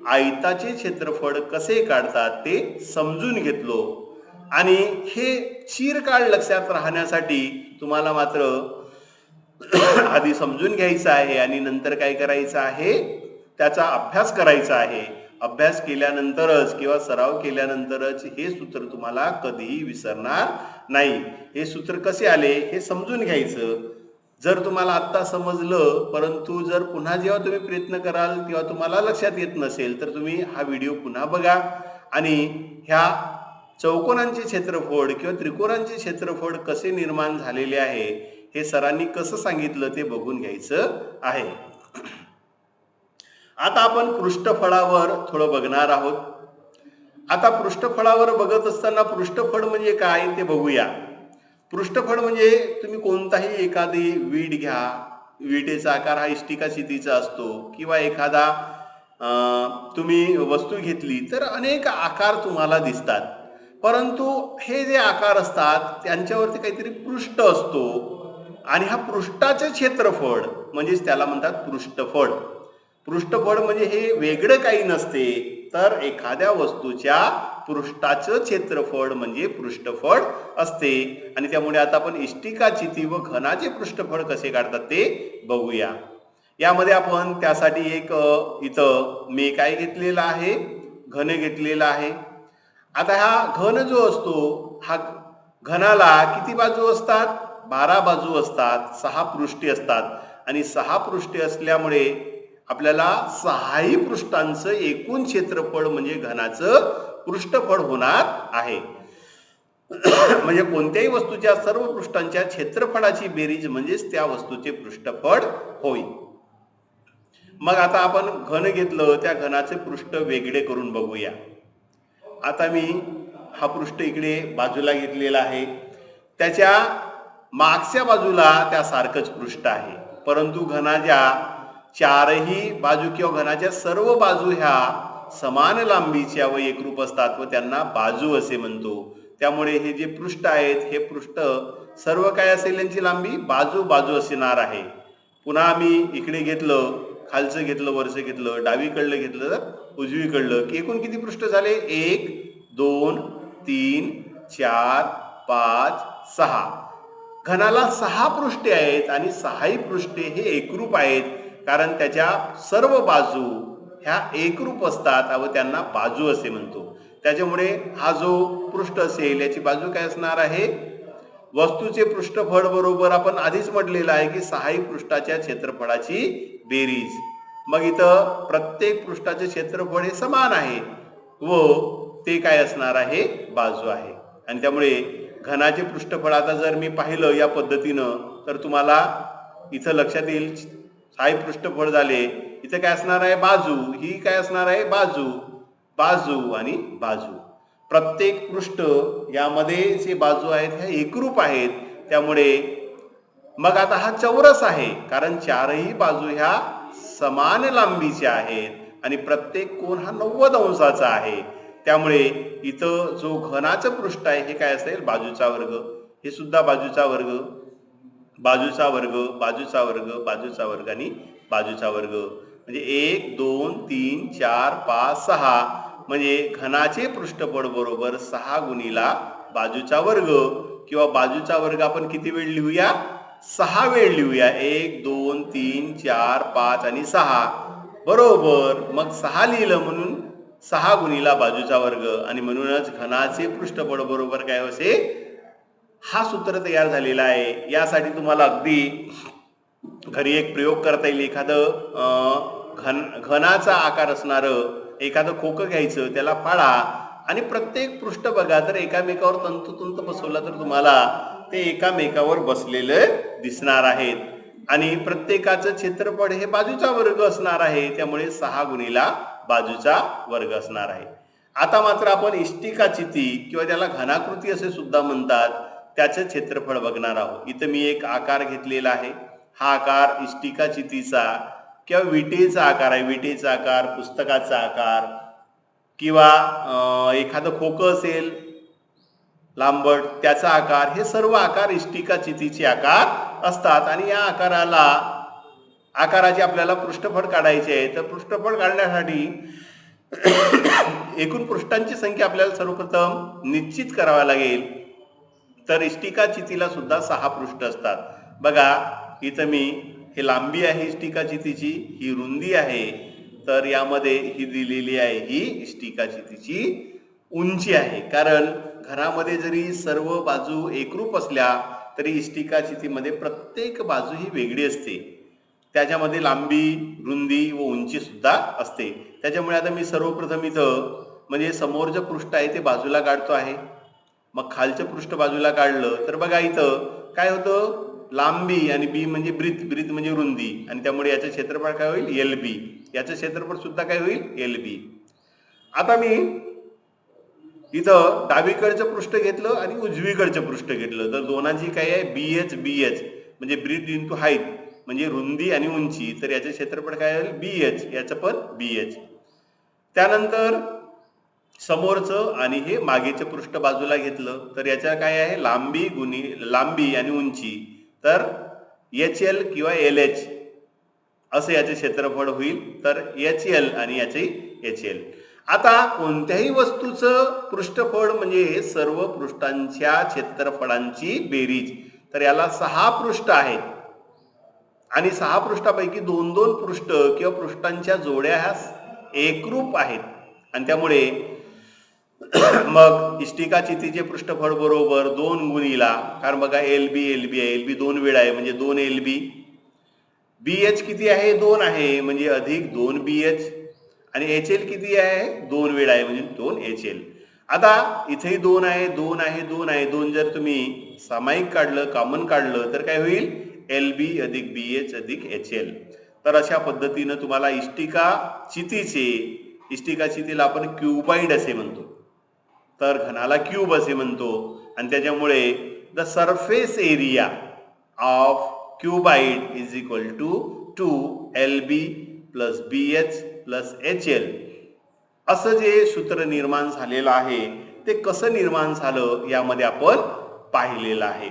आयताचे क्षेत्रफळ कसे काढतात ते समजून घेतलो. आणि हे चिरकाळ लक्षात राहण्यासाठी तुम्हाला मात्र आधी समजून घ्यायचं आहे आणि नंतर काय करायचं आहे, त्याचा अभ्यास करायचा आहे. अभ्यास केल्यानंतरच किंवा सराव केल्यानंतरच हे सूत्र तुम्हाला कधीही विसरणार नाही. हे सूत्र कसे आले हे समजून घ्यायचं. जर तुम्हाला आत्ता समजलं परंतु जर पुन्हा जेव्हा तुम्ही प्रयत्न कराल तेव्हा तुम्हाला लक्षात येत नसेल तर तुम्ही हा व्हिडिओ पुन्हा बघा आणि ह्या चौकोनांचे क्षेत्रफळ किंवा त्रिकोणांचे क्षेत्रफळ कसे निर्माण झालेले आहे हे सरांनी कसं सांगितलं ते बघून घ्यायचं आहे. आता आपण पृष्ठफळावर थोडं बघणार आहोत. आता पृष्ठफळावर बघत असताना पृष्ठफळ म्हणजे काय ते बघूया. पृष्ठफळ म्हणजे तुम्ही कोणताही एखादी वीट घ्या, विटेचा आकार हा इष्टिका स्थितीचा असतो किंवा एखादा तुम्ही वस्तू घेतली तर अनेक आकार तुम्हाला दिसतात. परंतु हे जे आकार असतात त्यांच्यावरती काहीतरी पृष्ठ असतो आणि हा पृष्ठाचे क्षेत्रफळ म्हणजेच त्याला म्हणतात पृष्ठफळ. पृष्ठफळ म्हणजे हे वेगळं काही नसते तर एखाद्या वस्तूच्या पृष्ठाचं क्षेत्रफळ म्हणजे पृष्ठफळ असते. आणि त्यामुळे आता आपण इष्टिका चिती व घनाचे पृष्ठफळ कसे काढतात ते बघूया. यामध्ये आपण त्यासाठी एक इथं मी काय घेतलेला आहे, घन घेतलेला आहे. आता हा घन जो असतो हा घनाला किती बाजू असतात, 12 बाजू असतात, 6 पृष्ठे असतात आणि 6 पृष्ठे असल्यामुळे आपल्याला 6ही पृष्ठांचं एकूण क्षेत्रफळ म्हणजे घनाचं पृष्ठफळ होणार आहे. म्हणजे कोणत्याही वस्तूच्या सर्व पृष्ठांच्या क्षेत्रफळाची बेरीज म्हणजेच त्या वस्तूचे पृष्ठफळ होईल. मग आता आपण घन घेतलं, त्या घनाचे पृष्ठ वेगळे करून बघूया. आता मी हा पृष्ठ इकडे बाजूला घेतलेला आहे, त्याच्या मागच्या बाजूला त्या सारखंच पृष्ठ आहे. परंतु घनाच्या चारही बाजू किंवा घनाच्या सर्व बाजू ह्या समान लांबीच्या व एकरूप असतात व त्यांना बाजू असे म्हणतो. त्यामुळे हे जे पृष्ठ आहेत हे पृष्ठ सर्व काय असेल यांची लांबी बाजू बाजू असणार आहे. पुन्हा आम्ही इकडे घेतलं, खालचं घेतलं, वरचं घेतलं, डावीकडलं घेतलं तर उजवीकडलं की एकूण किती पृष्ठ झाले? 1 2 3 4 5 6. घनाला 6 पृष्ठे आहेत आणि 6ही पृष्ठे हे एकरूप आहेत, कारण त्याच्या सर्व बाजू ह्या एकरूप असतात व त्यांना बाजू असे म्हणतो. त्याच्यामुळे हा जो पृष्ठ असेल याची बाजू काय असणार आहे? वस्तूचे पृष्ठफळ बरोबर आपण आधीच म्हटलेलं आहे की 6ही पृष्ठाच्या क्षेत्रफळाची बेरीज. मग इथं प्रत्येक पृष्ठाचे क्षेत्रफळ हे समान आहे व ते काय असणार आहे? बाजू आहे. आणि त्यामुळे घनाचे पृष्ठफळ आता जर मी पाहिलं या पद्धतीनं तर तुम्हाला इथं लक्षात येईल 6ही पृष्ठफळ झाले, इथं काय असणार आहे? बाजू. ही काय असणार आहे? बाजू, बाजू आणि बाजू. प्रत्येक पृष्ठ यामध्ये जे बाजू आहेत ह्या एकरूप आहेत. त्यामुळे मग आता हा चौरस आहे, कारण चारही बाजू ह्या समान लांबीच्या आहेत आणि प्रत्येक कोन हा 90 अंशाचा आहे. त्यामुळे इथं जो घनाचं पृष्ठ आहे हे काय असेल? बाजूचा वर्ग. हे सुद्धा बाजूचा वर्ग, बाजूचा वर्ग, बाजूचा वर्ग, बाजूचा वर्ग आणि बाजूचा वर्ग. म्हणजे 1 2 3 4 5 6 म्हणजे घनाचे पृष्ठफळ बरोबर 6 गुणिला बाजूचा वर्ग, किंवा बाजूचा वर्ग आपण किती वेळ लिहूया? 6 वेळ लिहूया. 1 2 3 4 5 आणि 6 बरोबर. मग 6 लिहिलं म्हणून 6 गुणिला बाजूचा वर्ग, आणि म्हणूनच घनाचे पृष्ठफळ बरोबर काय असेल? हा सूत्र तयार झालेला आहे. यासाठी तुम्हाला अगदी घरी एक प्रयोग करता येईल. एखादं घनाचा आकार असणारं एखादं खोकं घ्यायचं, त्याला फाडा आणि प्रत्येक पृष्ठ बघा, तर एकामेकावर तंतोतंत बसवला तर तुम्हाला ते एकामेकावर बसलेले दिसणार आहेत. आणि प्रत्येकाचं क्षेत्रफळ हे बाजूचा वर्ग असणार आहे. त्यामुळे 6 गुणिला बाजूचा वर्ग असणार आहे. आता मात्र आपण इष्टिकाचिती किंवा त्याला घनाकृती असे सुद्धा म्हणतात, त्याचं क्षेत्रफळ बघणार आहोत. इथं मी एक आकार घेतलेला आहे. हा आकार इष्टिकाचितीचा किंवा विटेचा आकार आहे. विटेचा आकार, पुस्तकाचा आकार, किंवा एखादं खोकं असेल लांबट त्याचा आकार, हे सर्व आकार इष्टिकाचितीचे आकार असतात. आणि या आकाराचे आपल्याला पृष्ठफळ काढायचे आहे. तर पृष्ठफळ काढण्यासाठी एकूण पृष्ठांची संख्या आपल्याला सर्वप्रथम निश्चित करावी लागेल. तर इष्टिकाचितीला सुद्धा 6 पृष्ठ असतात. बघा इथं मी हे लांबी आहे इष्टिकाचितीची, ही रुंदी आहे. तर यामध्ये ही दिलेली आहे ही इष्टिकाचितीची उंची आहे. कारण घरामध्ये जरी सर्व बाजू एकरूप असल्या तरी इष्टिकाचितीमध्ये प्रत्येक बाजू ही वेगळी असते. त्याच्यामध्ये लांबी, रुंदी व उंची सुद्धा असते. त्याच्यामुळे आता मी सर्वप्रथम इथं म्हणजे समोरचं पृष्ठ आहे ते बाजूला काढतो आहे. मग खालचं पृष्ठ बाजूला काढलं तर बघा इथं काय होतं? लांबी आणि बी म्हणजे ब्रीथ म्हणजे रुंदी, आणि त्यामुळे याचं क्षेत्रफळ काय होईल? LB. याचं क्षेत्रफळ सुद्धा काय होईल? LB. आता मी इथं डावीकडचं पृष्ठ घेतलं आणि उजवीकडचं पृष्ठ घेतलं तर दोनांची काय आहे? BH म्हणजे ब्रीथ इंटू हाईट म्हणजे रुंदी आणि उंची. तर याचं क्षेत्रफळ काय होईल? BH. याचं पण BH. त्यानंतर समोरचं आणि हे मागेचं पृष्ठ बाजूला घेतलं तर याच्या काय आहे? लांबी आणि उंची, तर HL किंवा LH असं याचे क्षेत्रफळ होईल. तर HL आणि याचे HL. आता कोणत्याही वस्तूचं पृष्ठफळ म्हणजे सर्व पृष्ठांच्या क्षेत्रफळांची बेरीज. तर याला 6 पृष्ठ आहेत आणि 6 पृष्ठापैकी 2-2 पृष्ठ किंवा पृष्ठांच्या जोड्या ह्या एकरूप आहेत. आणि त्यामुळे मग इष्टिकाचितीचे पृष्ठफळ बरोबर 2 गुणिला, कारण बघा LB आहे, LB 2 वेळा आहे म्हणजे 2 LB. BH किती आहे? 2 आहे म्हणजे अधिक 2 BH. आणि HL किती आहे? 2 वेळा आहे म्हणजे 2 HL. आता इथेही 2 आहे, 2 आहे, 2 आहे. 2 जर तुम्ही सामायिक काढलं, कॉमन काढलं तर काय होईल? LB अधिक BH अधिक HL. तर अशा पद्धतीनं तुम्हाला इष्टिकाचितीला आपण क्युबाइड असे म्हणतो, तर घनाला क्यूब असे म्हणतो. आणि त्याच्यामुळे the surface area of cuboid is equal to 2LB plus BH plus HL असं जे सूत्र निर्माण झालेलं आहे ते कसं निर्माण झालं यामध्ये आपण पाहिलेलं आहे.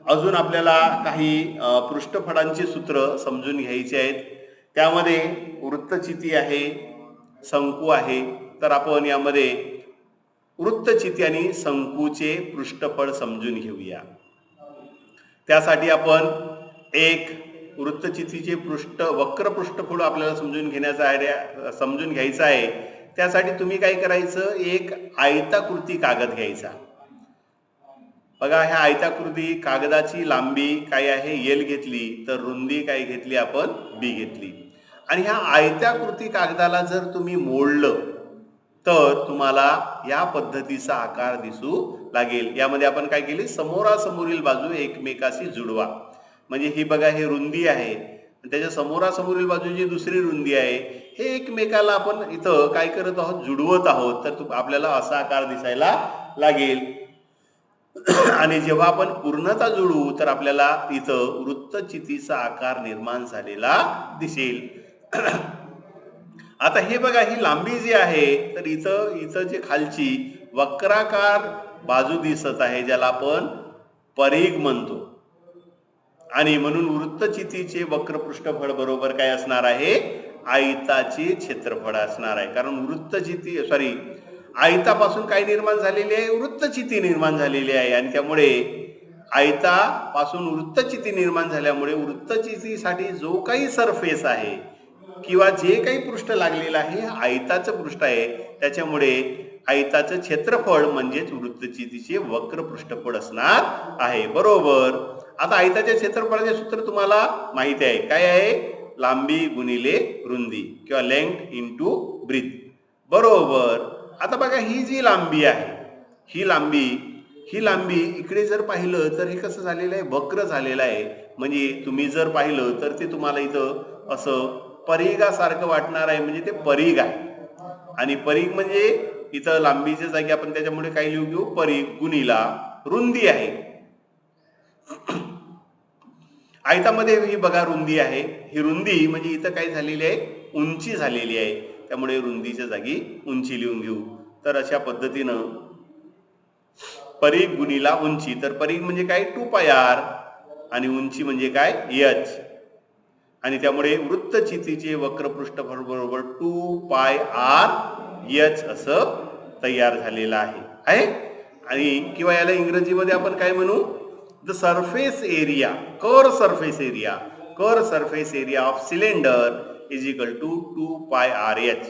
अजून आपल्याला काही पृष्ठफळांची सूत्र समजून घ्यायची आहेत. त्यामध्ये वृत्तचिती आहे, शंकू आहे. तर आपण यामध्ये वृत्तचिती आणि शंकूचे पृष्ठफळ समजून घेऊया. त्यासाठी आपण एक वृत्तचितीचे वक्र पृष्ठफळ आपल्याला समजून घ्यायचं आहे. त्यासाठी तुम्ही काय करायचं, एक आयताकृती कागद घ्यायचा. बघा, ह्या आयताकृती कागदाची लांबी काय आहे L घेतली, तर रुंदी काय घेतली आपण B घेतली. आणि ह्या आयताकृती कागदाला जर तुम्ही मोडलं तर तुम्हाला या पद्धतीचा आकार दिसू लागेल. यामध्ये आपण काय केले, समोरासमोरील बाजू एकमेकाशी जुळवा. म्हणजे ही बघा, ही रुंदी आहे, त्याच्या समोरासमोरील बाजूची दुसरी रुंदी आहे. हे एकमेकाला आपण इथं काय करत आहोत, जुळवत आहोत. तर आपल्याला असा आकार दिसायला लागेल. आणि जेव्हा आपण पूर्णता जुळवू तर आपल्याला इथं वृत्तचितीचा आकार निर्माण झालेला दिसेल. आता हे बघा, ही लांबी जी आहे, तर इथं जे खालची वक्राकार बाजू दिसत आहे, ज्याला आपण परिघ म्हणतो. आणि म्हणून वृत्तचितीचे वक्र पृष्ठफळ बरोबर काय असणार आहे, आयताचे क्षेत्रफळ असणार आहे. कारण आयतापासून काय निर्माण झालेली आहे, वृत्तचिती निर्माण झालेली आहे. आणि त्यामुळे आयतापासून वृत्तचिती निर्माण झाल्यामुळे वृत्तचितीसाठी जो काही सरफेस आहे किंवा जे काही पृष्ठ लागलेलं आहे, आयताचं पृष्ठ आहे. त्याच्यामुळे आयताचं क्षेत्रफळ म्हणजेच वृत्तचितीचे वक्र पृष्ठफळ असणार आहे. बरोबर. आता आयताच्या क्षेत्रफळाचे सूत्र तुम्हाला माहिती आहे. काय आहे, लांबी गुणिले रुंदी किंवा लेंथ इंटू ब्रीथ. बरोबर. आता बघा, ही जी लांबी आहे, ही लांबी इकडे जर पाहिलं तर हे कसं झालेलं आहे, वक्र झालेलं आहे. म्हणजे तुम्ही जर पाहिलं तर ते तुम्हाला इथं असं परिघासारखं वाटणार आहे. म्हणजे ते परिघ आहे. आणि परिघ म्हणजे इथं लांबीच्या जागी आपण त्याच्यामुळे काय लिहू घेऊ, परिघ गुणिला रुंदी आहे. आयतामध्ये ही बघा रुंदी आहे. ही रुंदी म्हणजे इथं काय झालेली आहे, उंची झालेली आहे. त्यामुळे रुंदीच्या जागी उंची लिहून घेऊ. तर अशा पद्धतीनं परिघ गुणिला उंची. तर परिघ म्हणजे काय, 2πr आणि उंची म्हणजे काय, h. आणि त्यामुळे वृत्तचितीचे वक्र पृष्ठफळ बरोबर 2πrh असं तयार झालेलं आहे. आणि किंवा याला इंग्रजीमध्ये आपण काय म्हणू, the surface area, curve surface area of cylinder is equal to 2πrh.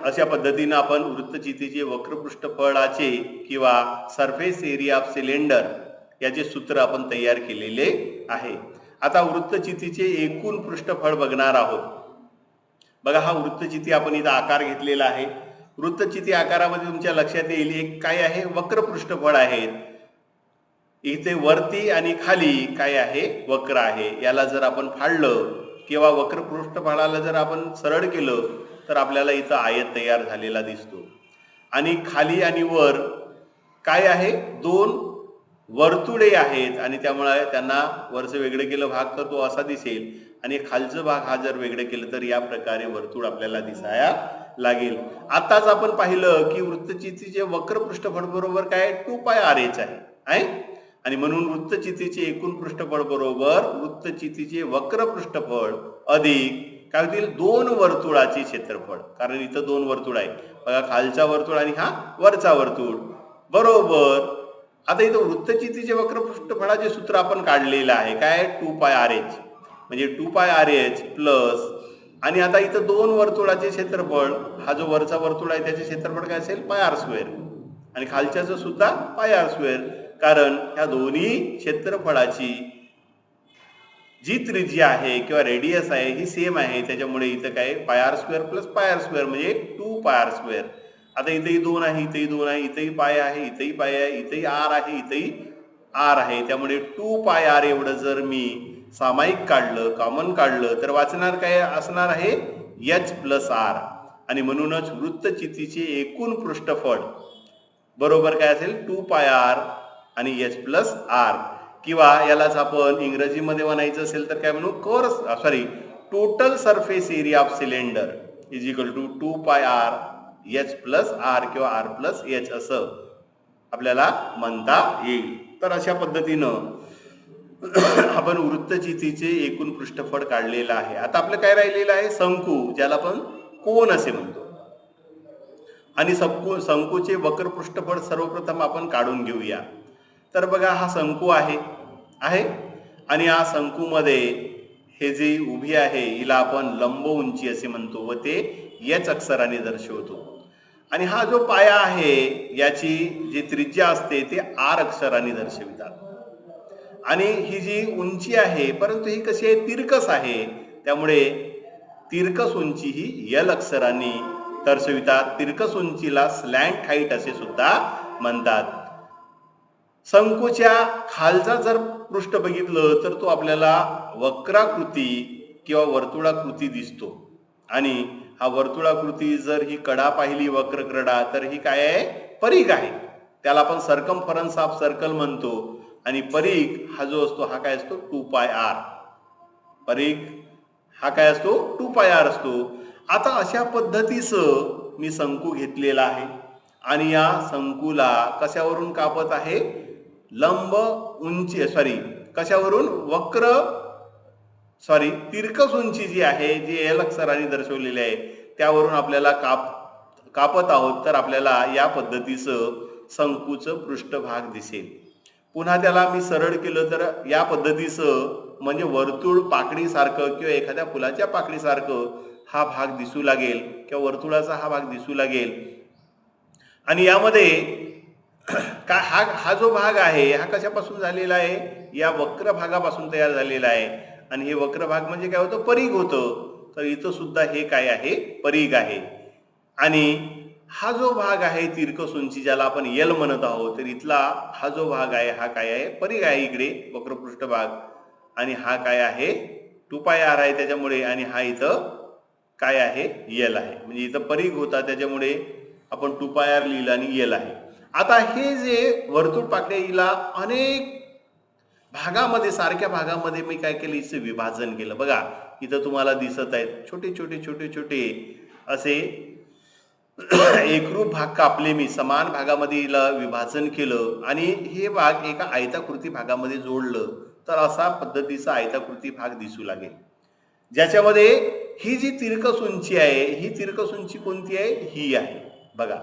अशा पद्धतीनं आपण वृत्तचितीचे वक्र पृष्ठफळाचे किंवा सरफेस एरिया ऑफ सिलेंडर याचे सूत्र आपण तयार केलेले आहे. आता वृत्तचितीचे एकूण पृष्ठफळ बघणार आहोत. बघा, हा वृत्तचिती आपण इथं आकार घेतलेला आहे. वृत्तचिती आकारामध्ये तुमच्या लक्षात येईल एक काय आहे, वक्र पृष्ठफळ आहेत. इथे वरती आणि खाली काय आहे, वक्र आहे. याला जर आपण फाडलं किंवा वक्र पृष्ठफळाला जर आपण सरळ केलं तर आपल्याला इथं आयत तयार झालेला दिसतो. आणि खाली आणि वर काय आहे, दोन वर्तुळे आहेत. आणि त्यामुळे त्यांना वरचं वेगळं केलं भाग तर तो असा दिसेल, आणि खालचं भाग हा जर वेगळं केलं तर या प्रकारे वर्तुळ आपल्याला दिसाया लागेल. आताच आपण पाहिलं की वृत्तचितीचे वक्र पृष्ठफळ बरोबर काय, 2πrh आहे. आणि म्हणून वृत्तचितीचे एकूण पृष्ठफळ बरोबर वृत्तचितीचे वक्र पृष्ठफळ अधिक काय होतील, दोन वर्तुळाचे क्षेत्रफळ. कारण इथं दोन वर्तुळ आहे बघा, खालचा वर्तुळ आणि हा वरचा वर्तुळ. बरोबर. आता इथं वृत्तचितीचे वक्र पृष्ठफळाचे सूत्र आपण काढलेलं आहे. काय, 2πrh म्हणजे 2πrh प्लस, आणि आता इथं दोन वर्तुळाचे क्षेत्रफळ, हा जो वरचा वर्तुळ आहे त्याचे क्षेत्रफळ काय असेल, πr², आणि खालच्याचं सुद्धा πr². कारण ह्या दोन्ही क्षेत्रफळाची जी त्रिज्या आहे किंवा रेडियस आहे ही सेम आहे. त्याच्यामुळे इथं काय, πr² प्लस πr² म्हणजे 2πr². आता इथेही 2 आहे, इथेही 2 आहे, इथेही पाय आहे, इथेही पाय आहे, इथेही r आहे, इथेही r आहे. त्यामुळे 2πr एवढं जर मी सामायिक काढलं, कॉमन काढलं, तर वाचणार काय असणार आहे, h प्लस r. आणि म्हणूनच वृत्तचितीचे एकूण पृष्ठफळ बरोबर काय असेल, 2πr आणि h प्लस r. किंवा यालाच आपण इंग्रजीमध्ये म्हणायचं असेल तर काय म्हणू, total surface area of cylinder is equal to 2πr h plus r किंवा r प्लस h असं आपल्याला म्हणता येईल. तर अशा पद्धतीनं आपण वृत्तचितीचे एकूण पृष्ठफळ काढलेलं आहे. आता आपलं काय राहिलेलं आहे, शंकू, ज्याला आपण कोन असे म्हणतो. आणि शंकूचे वक्र पृष्ठफळ सर्वप्रथम आपण काढून घेऊया. तर बघा, हा शंकू आहे आणि या शंकूमध्ये हे जी उभी आहे हिला आपण लंब उंची असे म्हणतो व ते एच अक्षराने दर्शवतो. आणि हा जो पाया आहे याची जी त्रिज्या असते ते आर अक्षराने दर्शवितात. आणि ही जी उंची आहे, परंतु ही कशी आहे, तिरकस आहे, त्यामुळे तिरकस उंची ही एल अक्षरांनी दर्शवितात. तिरकस उंचीला स्लॅन्ट हाईट असे सुद्धा म्हणतात. शंकूच्या खालचा जर पृष्ठ बघितलं तर तो आपल्याला वक्राकृती किंवा वर्तुळाकृती दिसतो. आणि हा वर्तुळाकृती जर ही कडा पाहिली, वक्रकडा, तर ही काय आहे, परीघ आहे. त्याला आपण सर्कमफरन्स ऑफ सर्कल म्हणतो. आणि परीघ हा जो असतो हा काय असतो, 2πr. परीघ हा काय असतो, 2πr असतो. आता अशा पद्धतीचं मी शंकू घेतलेला आहे आणि या शंकूला कशावरून कापत आहे, लंब उंची कशावरून, तिरकस उंची जी आहे, जी एल अक्षराने दर्शवलेली आहे, त्यावरून आपल्याला कापत आहोत. तर आपल्याला या पद्धतीचं शंकूचं पृष्ठभाग दिसेल. पुन्हा त्याला मी सरळ केलं तर या पद्धतीचं, म्हणजे वर्तुळ पाकडीसारखं किंवा एखाद्या फुलाच्या पाकडीसारखं हा भाग दिसू लागेल किंवा वर्तुळाचा हा भाग दिसू लागेल. आणि यामध्ये हा जो भाग आहे हा कशापासून झालेला आहे, या वक्र भागापासून तयार झालेला आहे. आणि हे वक्र भाग म्हणजे काय होतं, परीघ होतं. तर इथं सुद्धा हे काय आहे, परीघ आहे. आणि हा जो भाग आहे तिरकस उंची, ज्याला आपण यल म्हणत आहोत, तर इथला हा जो भाग आहे हा काय आहे, परीघ आहे इकडे, वक्र पृष्ठभाग. आणि हा काय आहे, 2πr आहे त्याच्यामुळे. आणि हा इथं काय आहे, यल आहे. म्हणजे इथं परीघ होता त्याच्यामुळे आपण 2πr लिहिलं आणि यल आहे. आता हे जे वर्तुळ पाकळीला अनेक भागामध्ये, सारख्या भागामध्ये मी काय केलं, इथं विभाजन केलं. बघा, इथं तुम्हाला दिसत आहेत छोटे छोटे छोटे छोटे असे एकरूप भाग कापले मी, समान भागामध्ये विभाजन केलं आणि हे भाग एका आयताकृती भागामध्ये जोडलं. तर असा पद्धतीचा आयताकृती भाग दिसू लागेल, ज्याच्यामध्ये ही जी तिरकस उंची आहे, ही तिरकस उंची कोणती आहे, ही आहे. बघा,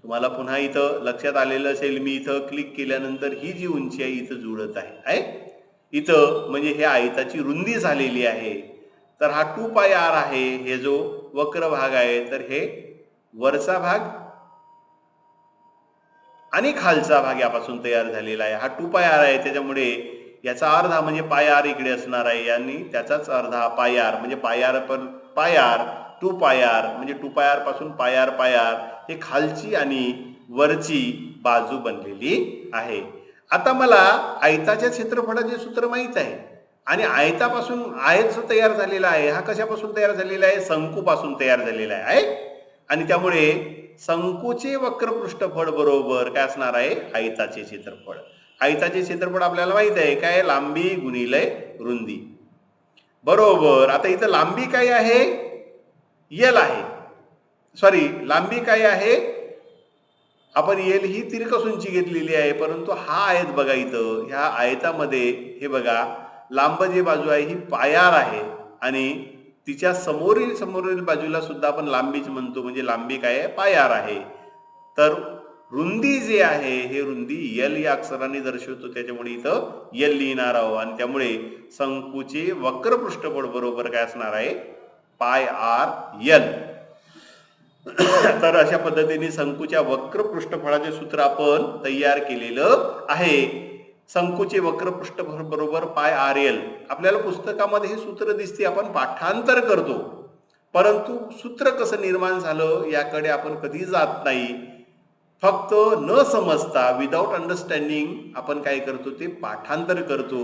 तुम्हाला पुन्हा इथं लक्षात आलेलं असेल, मी इथं क्लिक केल्यानंतर ही जी उंची आहे इथं जुळत आहे इथं, म्हणजे हे आयताची रुंदी झालेली आहे. तर हा 2πr आहे, हे जो वक्र भाग आहे, तर हे वरचा भाग आणि खालचा भाग यापासून तयार झालेला आहे. हा 2πr आहे, त्याच्यामुळे याचा अर्धा म्हणजे πr इकडे असणार आहे आणि त्याचाच अर्धा πr, म्हणजे πr 2πr, म्हणजे 2πr पासून πr हे खालची आणि वरची बाजू बनलेली आहे. आता मला आयताच्या क्षेत्रफळाचे सूत्र माहित आहे आणि आयतापासून आयत जो तयार झालेला आहे हा कशापासून तयार झालेला आहे, शंकूपासून तयार झालेला आहे. आणि त्यामुळे शंकूचे वक्र पृष्ठफळ बरोबर काय असणार आहे, आयताचे क्षेत्रफळ. आयताचे क्षेत्रफळ आपल्याला माहित आहे काय, लांबी गुणिले रुंदी बरोबर. आता इथं लांबी काय आहे, यल आहे, लांबी काय आहे, आपण यल ही तिरकस उंची घेतलेली आहे. परंतु हा आयत बघा, इथं ह्या आयतामध्ये हे बघा, लांब जी बाजू आहे ही πr आहे आणि तिच्या समोरील बाजूला सुद्धा आपण लांबीच म्हणतो, म्हणजे लांबी काय आहे, πr आहे. तर रुंदी जी आहे हे रुंदी यल या अक्षराने दर्शवतो, त्याच्यामुळे इथं यल लिहिणार आहोत. आणि त्यामुळे शंकूचे वक्र पृष्ठफळ बरोबर काय असणार आहे, πr/l. तर अशा पद्धतीने शंकूच्या वक्र पृष्ठफळाचे सूत्र आपण तयार केलेलं आहे. शंकूचे वक्र पृष्ठफळ बरोबर πr/l. आपल्याला पुस्तकामध्ये हे सूत्र दिसते, आपण पाठांतर करतो, परंतु सूत्र कसं निर्माण झालं याकडे आपण कधी जात नाही. फक्त न समजता, विदाउट अंडरस्टँडिंग आपण काय करतो, ते पाठांतर करतो.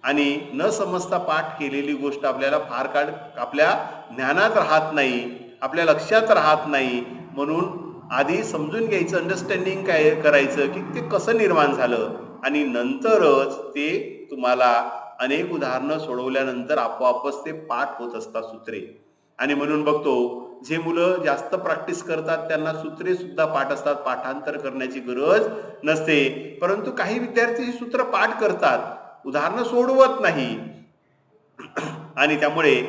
आणि न समजता पाठ केलेली गोष्ट आपल्याला फार काळ आपल्या ज्ञानात राहत नाही, आपल्या लक्षात राहत नाही. म्हणून आधी समजून घ्यायचं, अंडरस्टँडिंग काय करायचं की ते कसं निर्माण झालं, आणि नंतरच ते तुम्हाला अनेक उदाहरणं सोडवल्यानंतर आपोआपच ते पाठ होत असतात सूत्रे. आणि म्हणून बघतो जे मुलं जास्त प्रॅक्टिस करतात त्यांना सूत्रे सुद्धा पाठ असतात, पाठांतर करण्याची गरज नसते. परंतु काही विद्यार्थी ही सूत्र पाठ करतात, उदाहरणं सोडवत नाही आणि त्यामुळे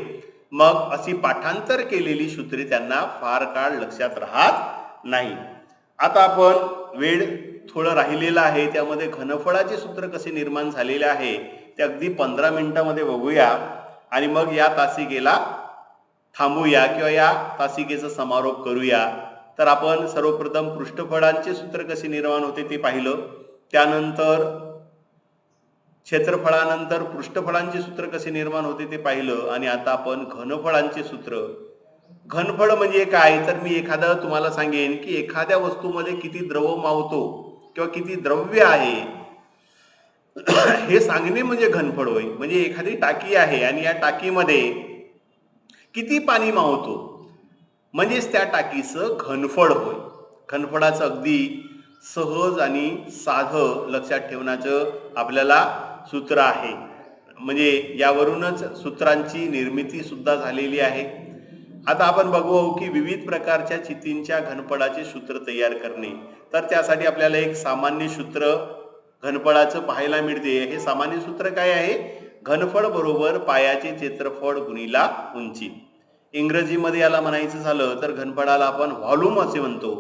मग अशी पाठांतर केलेली सूत्रे त्यांना फार काळ लक्षात राहत नाही. आता आपण वेळ थोडं राहिलेलं आहे, त्यामध्ये घनफळाचे सूत्र कसे निर्माण झालेले आहे ते अगदी 15 मिनिटांमध्ये बघूया आणि मग या तासिकेला थांबूया किंवा या तासिकेचा समारोप करूया. तर आपण सर्वप्रथम पृष्ठफळांचे सूत्र कसे निर्माण होते ते पाहिलं, त्यानंतर क्षेत्रफळानंतर पृष्ठफळांचे सूत्र कसे निर्माण होते ते पाहिलं आणि आता आपण घनफळांचे सूत्र. घनफळ म्हणजे काय, तर मी एखादं तुम्हाला सांगेन की एखाद्या वस्तूमध्ये किती द्रव मावतो किंवा किती द्रव्य आहे हे सांगणे म्हणजे घनफळ होय. म्हणजे एखादी टाकी आहे आणि या टाकीमध्ये किती पाणी मावतो म्हणजेच त्या टाकीचं घनफळ होय. घनफळाचं अगदी सहज आणि साधं लक्षात ठेवण्याचं आपल्याला सूत्र आहे. म्हणजे यावरूनच सूत्रांची निर्मिती सुद्धा झालेली आहे. आता आपण बघू की विविध प्रकारच्या चितींच्या घनफळाचे सूत्र तयार करणे. तर त्यासाठी आपल्याला एक सामान्य सूत्र घनफळाचं पाहायला मिळते. हे सामान्य सूत्र काय आहे, घनफळ बरोबर पायाचे क्षेत्रफळ गुणिला उंची. इंग्रजीमध्ये याला म्हणायचं झालं तर घनफळाला आपण व्हॉल्यूम असे म्हणतो.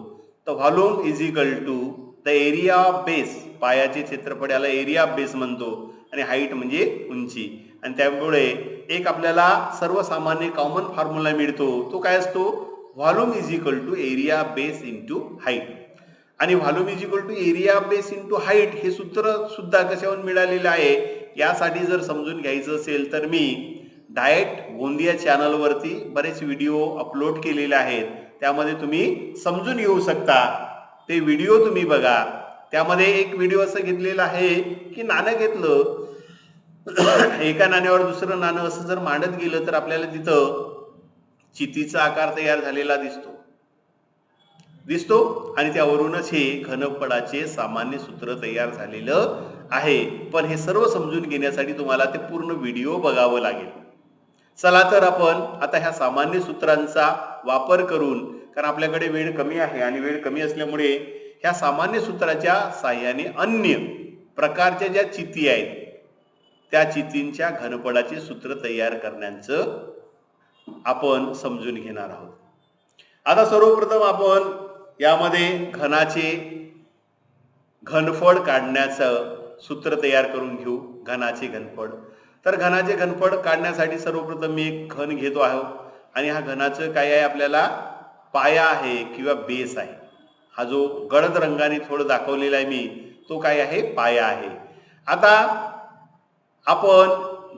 तर volume is equal to the area of base, पायाचे क्षेत्रफळ याला एरिया ऑफ बेस म्हणतो आणि हाईट म्हणजे उंची. आणि त्यामुळे एक आपल्याला सर्वसामान्य कॉमन फॉर्म्युला मिळतो, तो काय असतो, volume is equal to area base into height. आणि volume is equal to area base into height हे सूत्र सुद्धा कशावरून मिळालेलं आहे यासाठी जर समजून घ्यायचं असेल तर मी डाएट गोंदिया चॅनलवरती बरेच व्हिडिओ अपलोड केलेले आहेत, त्यामध्ये तुम्ही समजून घेऊ शकता. ते व्हिडिओ तुम्ही बघा. त्यामध्ये एक व्हिडिओ असं घेतलेला आहे की नाणं घेतलं, एका नाण्यावर दुसरं नाणं असं जर मांडत गेलं तर आपल्याला तिथं चितीचा आकार तयार झालेला दिसतो आणि त्यावरूनच हे घनफळाचे सामान्य सूत्र तयार झालेलं आहे. पण हे सर्व समजून घेण्यासाठी तुम्हाला ते पूर्ण व्हिडिओ बघावं लागेल. चला तर आपण आता ह्या सामान्य सूत्रांचा वापर करून, कारण आपल्याकडे वेळ कमी आहे आणि वेळ कमी असल्यामुळे ह्या सामान्य सूत्राच्या साहाय्याने अन्य प्रकारच्या ज्या चिती आहेत त्या चितींच्या घनफळाचे सूत्र तयार करण्याचं आपण समजून घेणार आहोत. आता सर्वप्रथम आपण यामध्ये घनाचे घनफळ काढण्याचं सूत्र तयार करून घेऊ. घनाचे घनफळ. तर घनाचे घनफळ काढण्यासाठी सर्वप्रथम मी एक घन घेतो आहे आणि हा घनाचं काय आहे, आपल्याला पाया आहे किंवा बेस आहे. हा जो गडद रंगाने थोडं दाखवलेला आहे मी, तो काय आहे, पाया आहे. आता आपण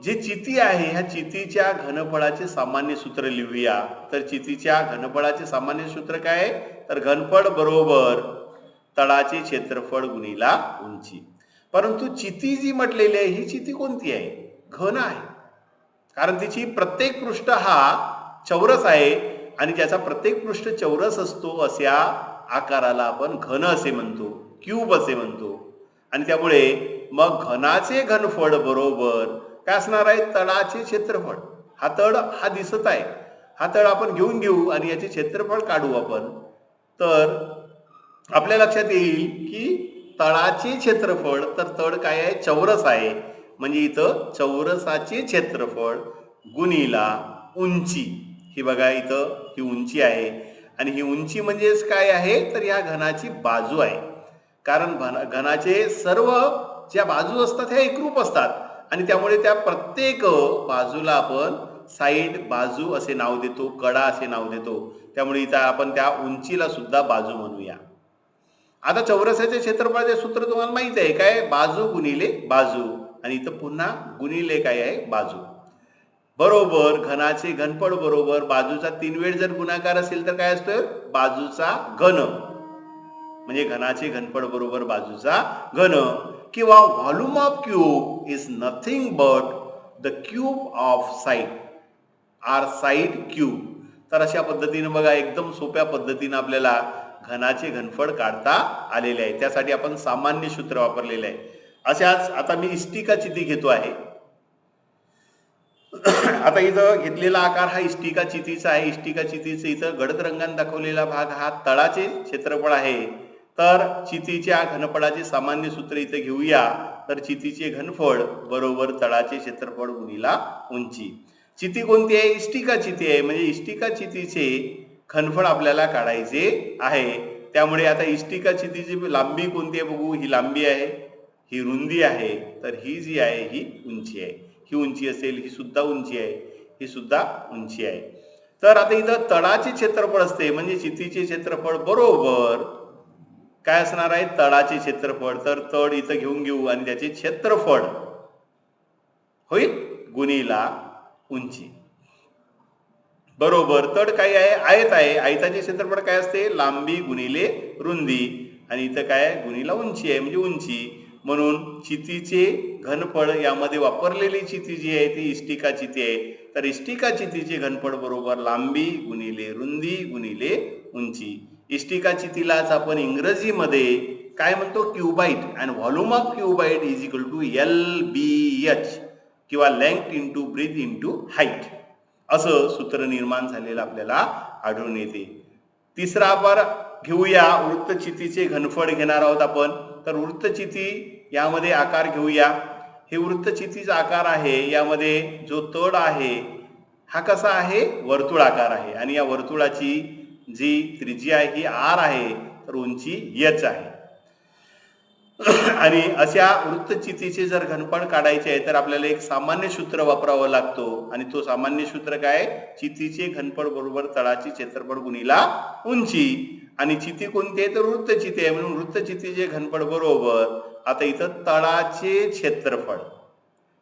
जी चिती आहे ह्या चितीच्या घनफळाचे सामान्य सूत्र लिहूया. तर चितीच्या घनफळाचे सामान्य सूत्र काय आहे, तर घनफळ बरोबर तळाचे क्षेत्रफळ गुणिला उंची. परंतु चिती जी म्हटलेली आहे ही चिती कोणती आहे, घन आहे. कारण तिची प्रत्येक पृष्ठ हा चौरस आहे आणि ज्याचा प्रत्येक पृष्ठ चौरस असतो अशा आकाराला आपण घन असे म्हणतो, क्यूब असे म्हणतो. आणि त्यामुळे मग घनाचे घनफळ बरोबर काय असणार आहे, तळाचे क्षेत्रफळ. हा तळ हा दिसत आहे, हा तळ आपण घेऊ आणि याचे क्षेत्रफळ काढू आपण. तर आपल्या लक्षात येईल की तळाचे क्षेत्रफळ, तर तळ काय आहे, चौरस आहे. म्हणजे इथं चौरसाचे क्षेत्रफळ गुणिला उंची. ही बघा इथं ही उंची आहे आणि ही उंची म्हणजेच काय आहे, तर या घनाची बाजू आहे. कारण घनाचे सर्व ज्या बाजू असतात ह्या एकरूप असतात आणि त्यामुळे त्या प्रत्येक बाजूला आपण साईड बाजू असे नाव देतो, कडा असे नाव देतो. त्यामुळे इथं आपण त्या उंचीला सुद्धा बाजू म्हणूया. आता चौरसाचे क्षेत्रफळाचे सूत्र तुम्हाला माहित आहे, काय, बाजू गुणिले बाजू आणि इथं पुन्हा गुणिले काय आहे, बाजू बरोबर घनाचे घनफळ बरोबर बाजूचा 3 वेळ जर गुणाकार असेल तर काय असतं, बाजूचा घन. म्हणजे घनाचे घनफळ बरोबर बाजूचा घन. किंवा volume of cube is nothing but the cube of side or side cube. तर अशा पद्धतीने बघा एकदम सोप्या पद्धतीने आपल्याला घनाचे घनफळ काढता आलेले आहे. त्यासाठी आपण सामान्य सूत्र वापरलेले आहे. अशाच आता मी इष्टिका चिती घेतो आहे. आता इथं घेतलेला आकार हा इष्टिका चितीचा आहे. इष्टिका चितीचा इथं गडद रंगाने दाखवलेला भाग हा तळाचे क्षेत्रफळ आहे. तर चितीच्या घनफळाचे सामान्य सूत्र इथे घेऊया. तर चितीचे घनफळ बरोबर तळाचे क्षेत्रफळ गुणिला उंची. चिती कोणती आहे? इष्टिका चिती आहे. म्हणजे इष्टिका चितीचे घनफळ आपल्याला काढायचे आहे. त्यामुळे आता इष्टिका चितीची लांबी कोणती आहे बघू. ही लांबी आहे, ही रुंदी आहे, तर ही जी आहे ही उंची आहे. ही उंची असेल, ही सुद्धा उंची आहे, ही सुद्धा उंची आहे. तर आता इथं तळाचे क्षेत्रफळ असते म्हणजे चितीचे क्षेत्रफळ बरोबर काय असणार आहे? तळाचे क्षेत्रफळ. तर तळ इथं घेऊन घेऊ आणि त्याचे क्षेत्रफळ होईल गुणिला उंची. बरोबर तळ काय आहे? आयत आहे. आयताचे क्षेत्रफळ काय असते? लांबी गुणिले रुंदी आणि इथं काय आहे? गुणिला उंची आहे म्हणजे उंची. म्हणून चितीचे घनफळ यामध्ये वापरलेली चिती जी आहे ती इष्टिका चिती आहे. तर इष्टिका चितीचे घनफळ बरोबर लांबी गुणिले रुंदी गुणिले उंची. इष्टिका चितीलाच आपण इंग्रजीमध्ये काय म्हणतो? Cuboid. And volume of cuboid is equal to LBH किंवा length into breadth into height असं सूत्र निर्माण झालेलं आपल्याला आढळून येते. तिसरा आपण घेऊया वृत्तचितीचे घनफळ घेणार आहोत आपण. तर वृत्तचिती यामध्ये आकार घेऊया. हे वृत्तचितीचा आकार आहे. यामध्ये जो तळ आहे हा कसा आहे? वर्तुळाकार आहे आणि या वर्तुळाची जी त्रिज्या आहे ही R आहे, तर उंची H आहे. आणि अशा वृत्तचितीचे जर घनफळ काढायचे आहे तर आपल्याला एक सामान्य सूत्र वापरावं लागतो आणि तो सामान्य सूत्र काय? चितीचे घनफळ बरोबर तळाचे क्षेत्रफळ गुणिला उंची. आणि चिती कोणती आहे? तर वृत्तचिती आहे म्हणून वृत्तचितीचे घनफळ बरोबर आता इथं तळाचे क्षेत्रफळ.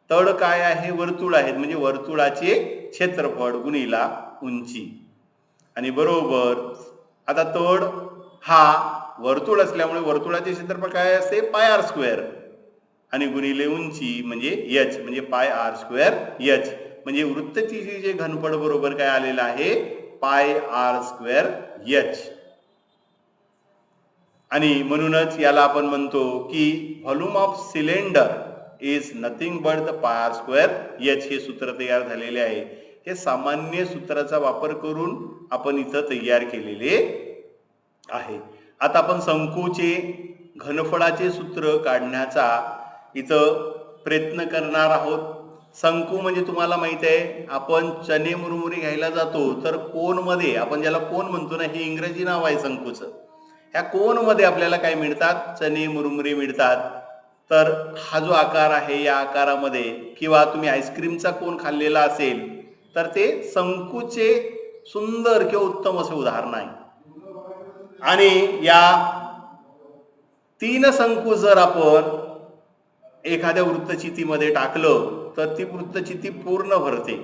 तळ काय आहे? वर्तुळ आहे म्हणजे वर्तुळाचे क्षेत्रफळ गुणिला उंची. आणि बरोबर आता तळ हा वर्तुळ असल्यामुळे वर्तुळाचे क्षेत्रफळ काय असते? πr² आणि गुणिले उंची म्हणजे h म्हणजे πr²h म्हणजे वृत्तचितीचे घनफळ बरोबर काय आलेलं आहे? πr²h. आणि म्हणूनच याला आपण म्हणतो की volume of cylinder is nothing but the πr²h. हे सूत्र तयार झालेले आहे. हे सामान्य सूत्राचा वापर करून आपण इथं तयार केलेले आहे. आता आपण शंकूचे घनफळाचे सूत्र काढण्याचा इथं प्रयत्न करणार आहोत. शंकू म्हणजे तुम्हाला माहित आहे आपण चने मुरमुरे घ्यायला जातो तर कोन मध्ये आपण ज्याला कोन म्हणतो ना, हे इंग्रजी नाव आहे शंकूचं. ह्या कोन मध्ये आपल्याला काय मिळतात? चने मुरमुरे मिळतात. तर हा जो आकार आहे या आकारामध्ये किंवा तुम्ही आईस्क्रीमचा कोन खाल्लेला असेल तर ते शंकूचे सुंदर किंवा उत्तम असे उदाहरण आहे. आणि या 3 शंकू जर आपण एखाद्या वृत्तचितीमध्ये टाकलं तर ती वृत्तचिती पूर्ण भरते.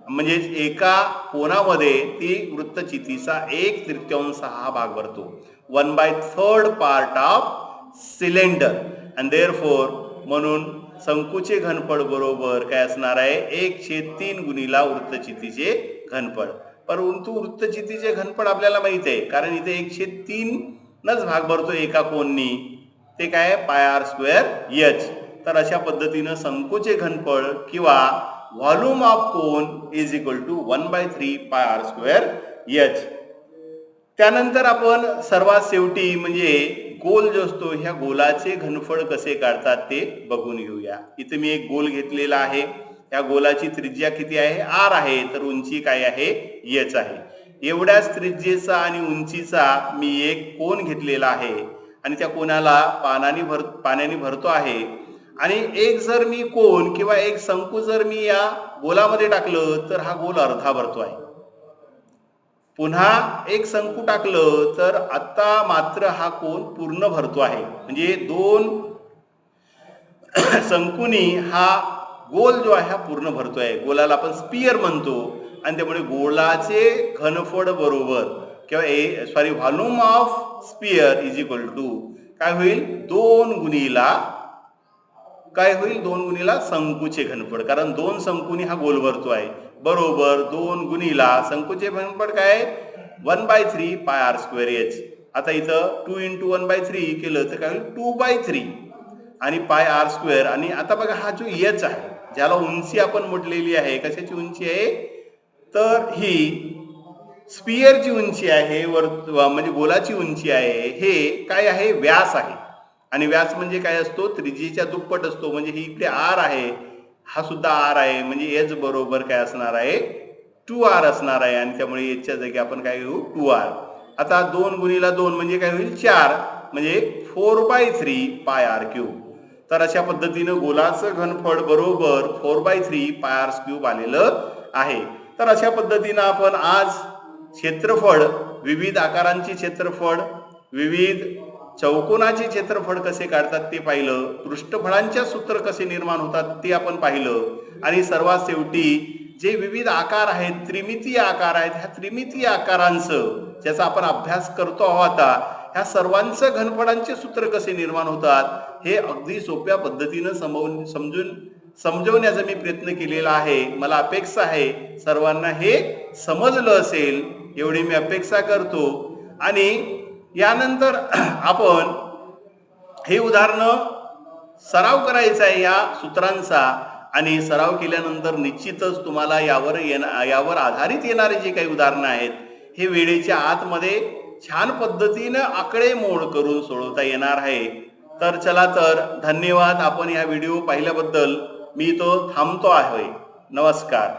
म्हणजे एका कोनामध्ये ती वृत्तचितीचा 1/3 हा भाग भरतो. 1/3 part of cylinder. And therefore म्हणून शंकूचे घनफळ बरोबर काय असणार आहे? 1/3 गुणिला वृत्तचितीचे घनफळ. परंतु वृत्तचितीचे घनफळ आपल्याला माहित आहे कारण इथे 1/3 भाग भरतो एका कोननी. ते काय? πr²h. तर अशा पद्धतीनं शंकूचे घनफळ किंवा volume of cone is equal to 1/3 πr²h. त्यानंतर आपण सर्वात शेवटी म्हणजे गोल जो असतो ह्या गोलाचे घनफळ कसे काढतात ते बघून घेऊया. इथे मी एक गोल घेतलेला आहे. या गोलाची त्रिज्या किती आहे? R आहे. तर उंची काय आहे? h आहे. एवढ्याच त्रिज्येचा आणि उंचीचा मी एक कोन घेतलेला आहे आणि त्या कोनाला पाण्याने भरतो आहे. आणि एक जर मी कोन किंवा एक शंकू जर मी या गोलामध्ये टाकलं तर हा गोल अर्धा भरतो आहे. पुन्हा एक शंकू टाकलं तर आता मात्र हा कोन पूर्ण भरतो आहे. म्हणजे 2 शंकूनी हा गोल जो आहे हा पूर्ण भरतोय. गोलाला आपण स्पियर म्हणतो आणि त्यामुळे गोलाचे घनफळ बरोबर किंवा volume of sphere is equal to काय होईल? 2 गुणिला काय होईल? 2 गुणिला शंकूचे घनफळ. कारण 2 शंकूनी हा गोल भरतो आहे. बरोबर 2 गुणिला शंकूचे घनफळ काय? 1/3 πr²h. आता इथं 2 × 1/3 केलं तर काय होईल? 2/3 आणि πr² आणि आता बघा हा जो h आहे ज्याला उंची आपण म्हटलेली आहे, कशाची उंची आहे, तर ही स्पियरची उंची आहे, म्हणजे गोलाची उंची आहे. हे काय आहे, व्यास आहे. आणि व्यास म्हणजे काय असतो, त्रिज्येच्या दुप्पट असतो. म्हणजे ही इकडे आर आहे, हा सुद्धा आर आहे, म्हणजे एच बरोबर काय असणार आहे, 2r असणार आहे. आणि त्यामुळे एचच्या जागी आपण काय घेऊ, 2r. आता 2 गुणिला 2 म्हणजे काय होईल, 4, म्हणजे 4/3 पाय आर क्यूब. तर अशा पद्धतीनं गोलाचं घनफळ बरोबर 4/3 पाय आर क्यूब आलेलं आहे. तर अशा पद्धतीनं आपण आज क्षेत्रफळ, विविध आकारांची क्षेत्रफळ, विविध चौकोनाचे क्षेत्रफळ कसे काढतात ते पाहिलं, पृष्ठफळांच्या सूत्र कसे निर्माण होतात ते आपण पाहिलं, आणि सर्वात शेवटी जे विविध आकार आहेत, त्रिमितीय आकार आहेत, ह्या त्रिमितीय आकारांचं ज्याचा आपण अभ्यास करतो आहोत आता, ह्या सर्वांचं घनफळांचे सूत्र कसे निर्माण होतात हे अगदी सोप्या पद्धतीनं समजवण्याचा मी प्रयत्न केलेला आहे. मला अपेक्षा आहे सर्वांना हे समजलं असेल एवढी मी अपेक्षा करतो. आणि यानंतर आपण हे उदाहरणं सराव करायचा आहे या सूत्रांचा, आणि सराव केल्यानंतर निश्चितच तुम्हाला यावर आधारित येणारे जे काही उदाहरणं आहेत हे वेळेच्या आतमध्ये छान पद्धतीनं आकडेमोड करून सोडवता येणार आहे. तर चला, तर धन्यवाद. आपण या व्हिडिओ पाहिल्याबद्दल मी तो थांबतो आहे. नमस्कार.